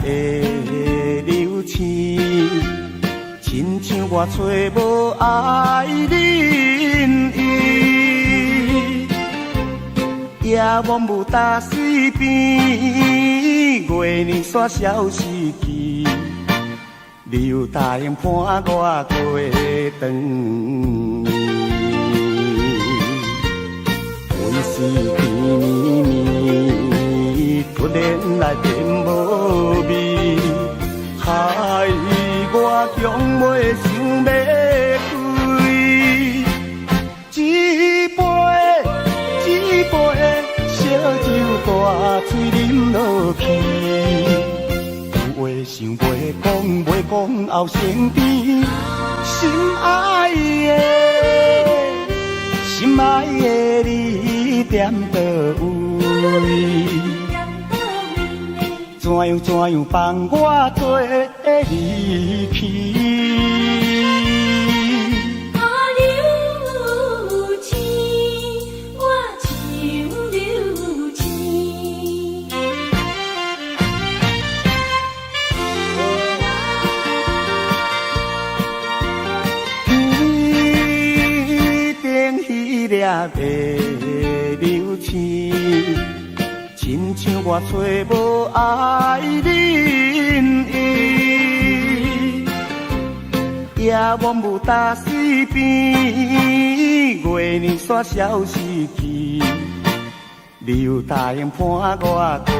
的流星，亲像我找无爱人伊，夜幕雾打水边，月年煞消失去，你有答应伴我过长年，阮是甜蜜，突然来变无味，害我强袂想要开。一杯烧酒大嘴啉落去，有话想袂讲后身边，心爱的你踮倒位？怎样放我做离去？啊，流星，我像流星。粒会流星，亲像我找无爱人伊，夜晚无打水边，月年煞消失去，你有答应伴我过长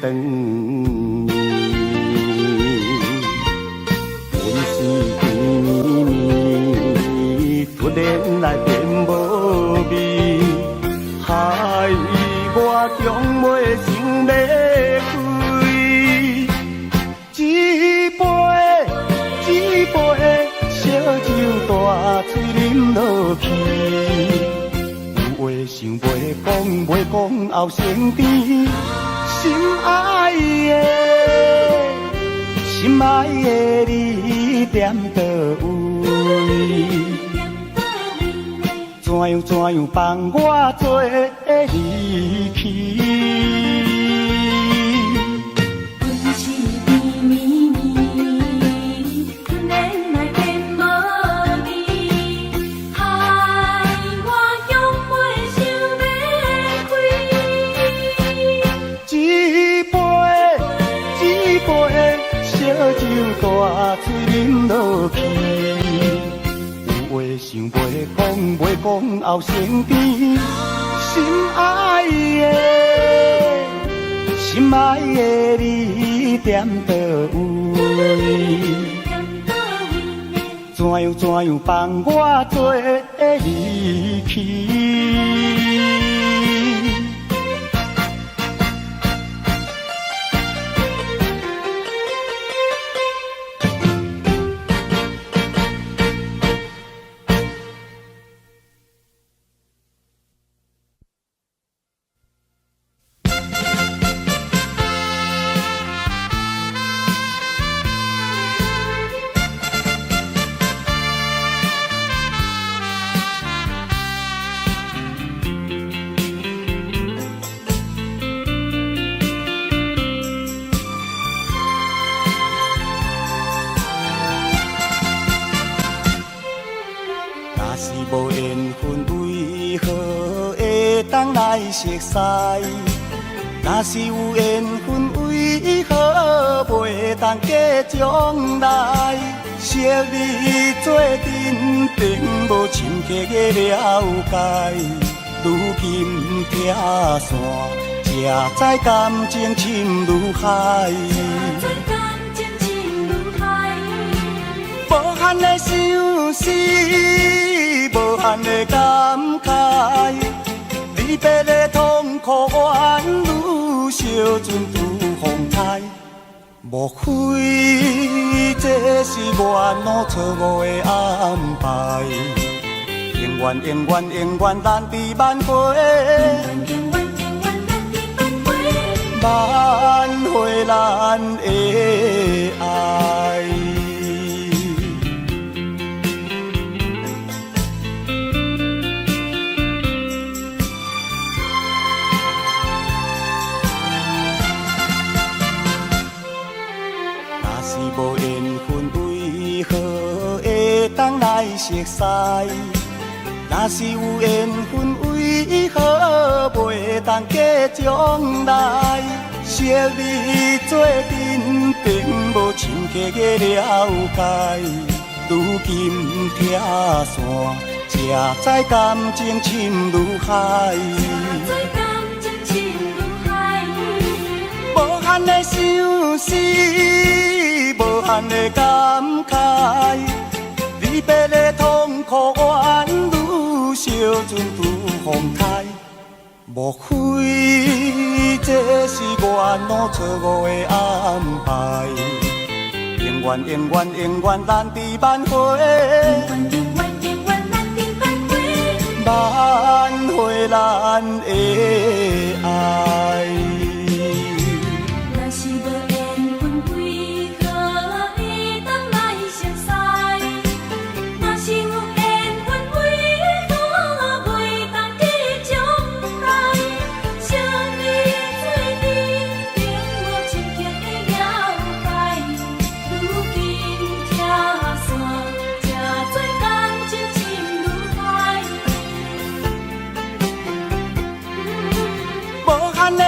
暝。阮是甜蜜，突然来变无味，害我从未想要开。一杯烧酒大嘴饮落去，有话想袂讲后生甜，心爱的你踮倒位？怎样放我做离去？阮是甜蜜蜜，突然来变无味，害我向袂想要开。一杯烧酒大嘴饮落去，有话想袂讲后生甜，心爱的你踮倒位？怎样放我做离去？无缘分为何会当来熟悉？若是有缘分为何袂当假将来？惜你做阵并无深刻的了解，如今拆散，才知感情深如海。无限的相思，无限的感慨，离别的痛苦怨愈烧尽如风台。莫非这是我弄错误的安排？永远咱伫挽回，挽回咱的爱。无缘分为何会当来熟悉？若是有缘分为何袂当假将来？惜你做阵并无深刻的了解，如今拆散，才知感情深如海。无限的相思，无限的感慨，离别的痛苦怨愈烧尽如风台。莫非这是我弄错误的安排？永远咱伫挽回，挽回咱的爱。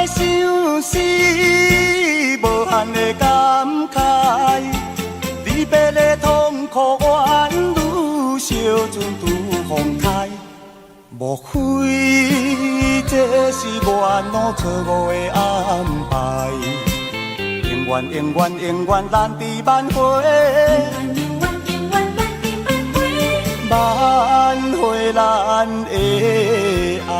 来想死，无限的感慨，离别的痛苦怨女，小船拄风台。莫非这是缘路错误的安排？永远永远永远难抵挽回，挽回咱的爱。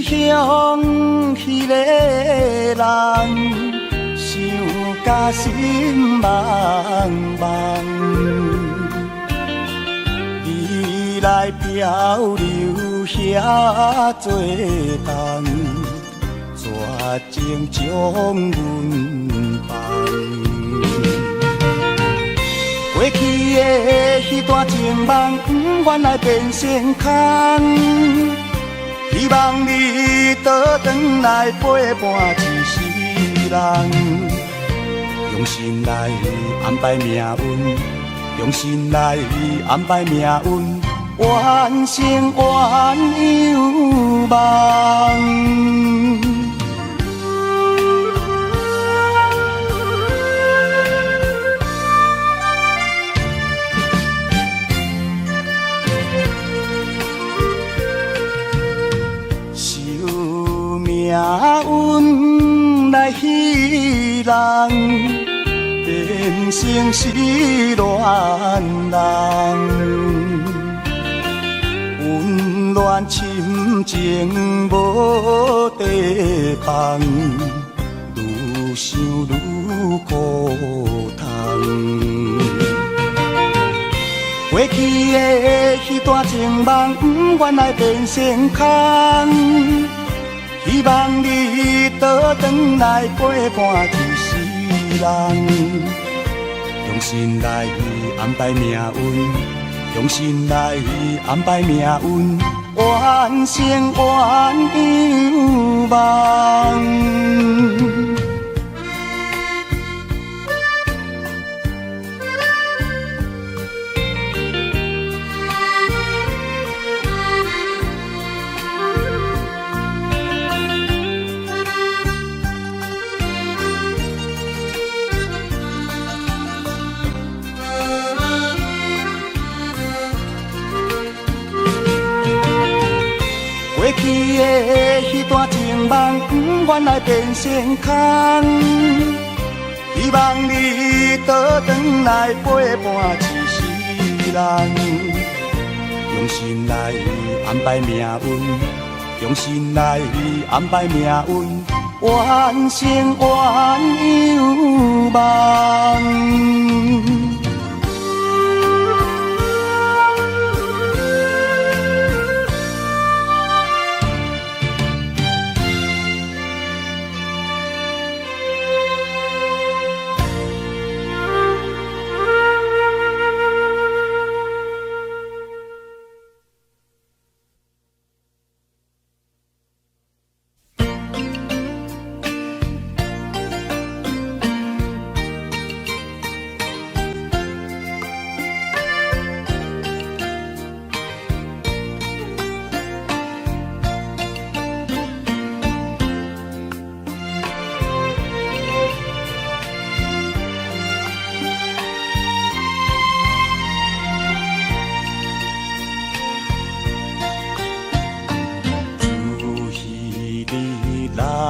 想迄个人，想甲心茫茫，你来漂流遐多冬，绝情将阮放。过去的迄段情梦，不愿来变成空。希望你倒转来陪伴一世人，用心来安排命运，用心来安排命运，完成鸳鸯梦。命运来戏人，变成失恋人，温暖深情无地放，愈想愈苦痛。过去的迄段情梦，不愿来变成空。希望你倒转来陪伴一世人，用心来安排命运，用心来安排命运，完成鸳鸯梦。过去的迄段情梦，不愿来变成空。希望你倒转来陪伴一世人，用心来安排命运，用心来安排命运，完成鸳鸯梦。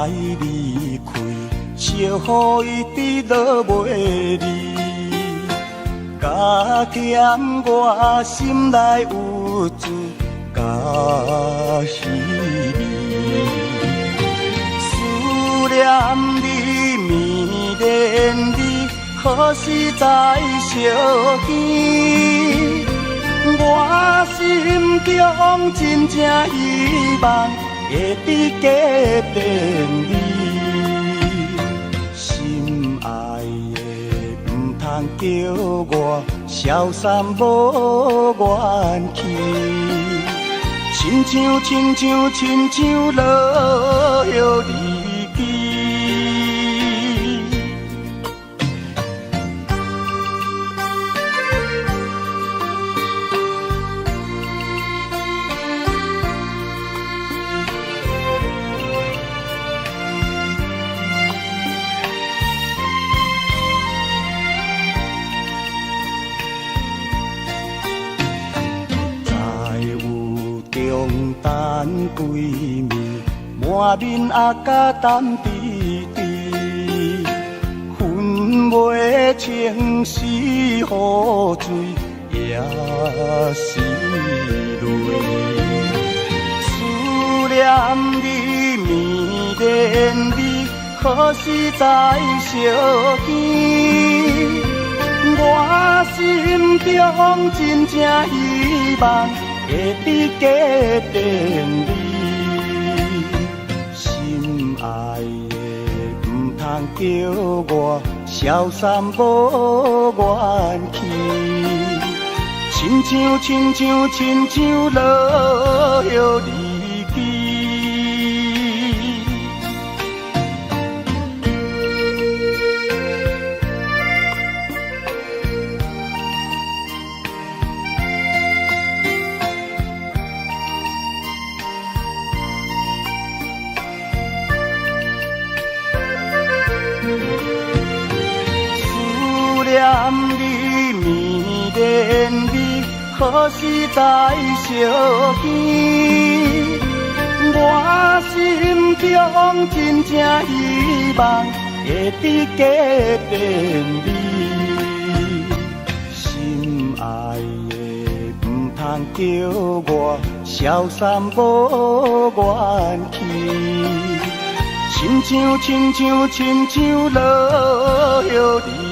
离开，惜予伊直落袂离，加添我心内有滋甲稀微。思念你，绵恋你，可是在相见。我心中真正希望会伫家等你，心爱的唔通叫我消散无元气，亲像落叶离去。重担归面，满面阿甲淡滴滴，分袂清是雨水也是泪。思念你，绵恋你，可是在相见。我心中真正希望会伫家等你，心爱的唔通叫我消散无元气，亲像落叶离去。思念你，绵恋你，可是在相见。我心中真正希望会伫家等你，心爱的唔通叫我消散无元气，亲像落叶离。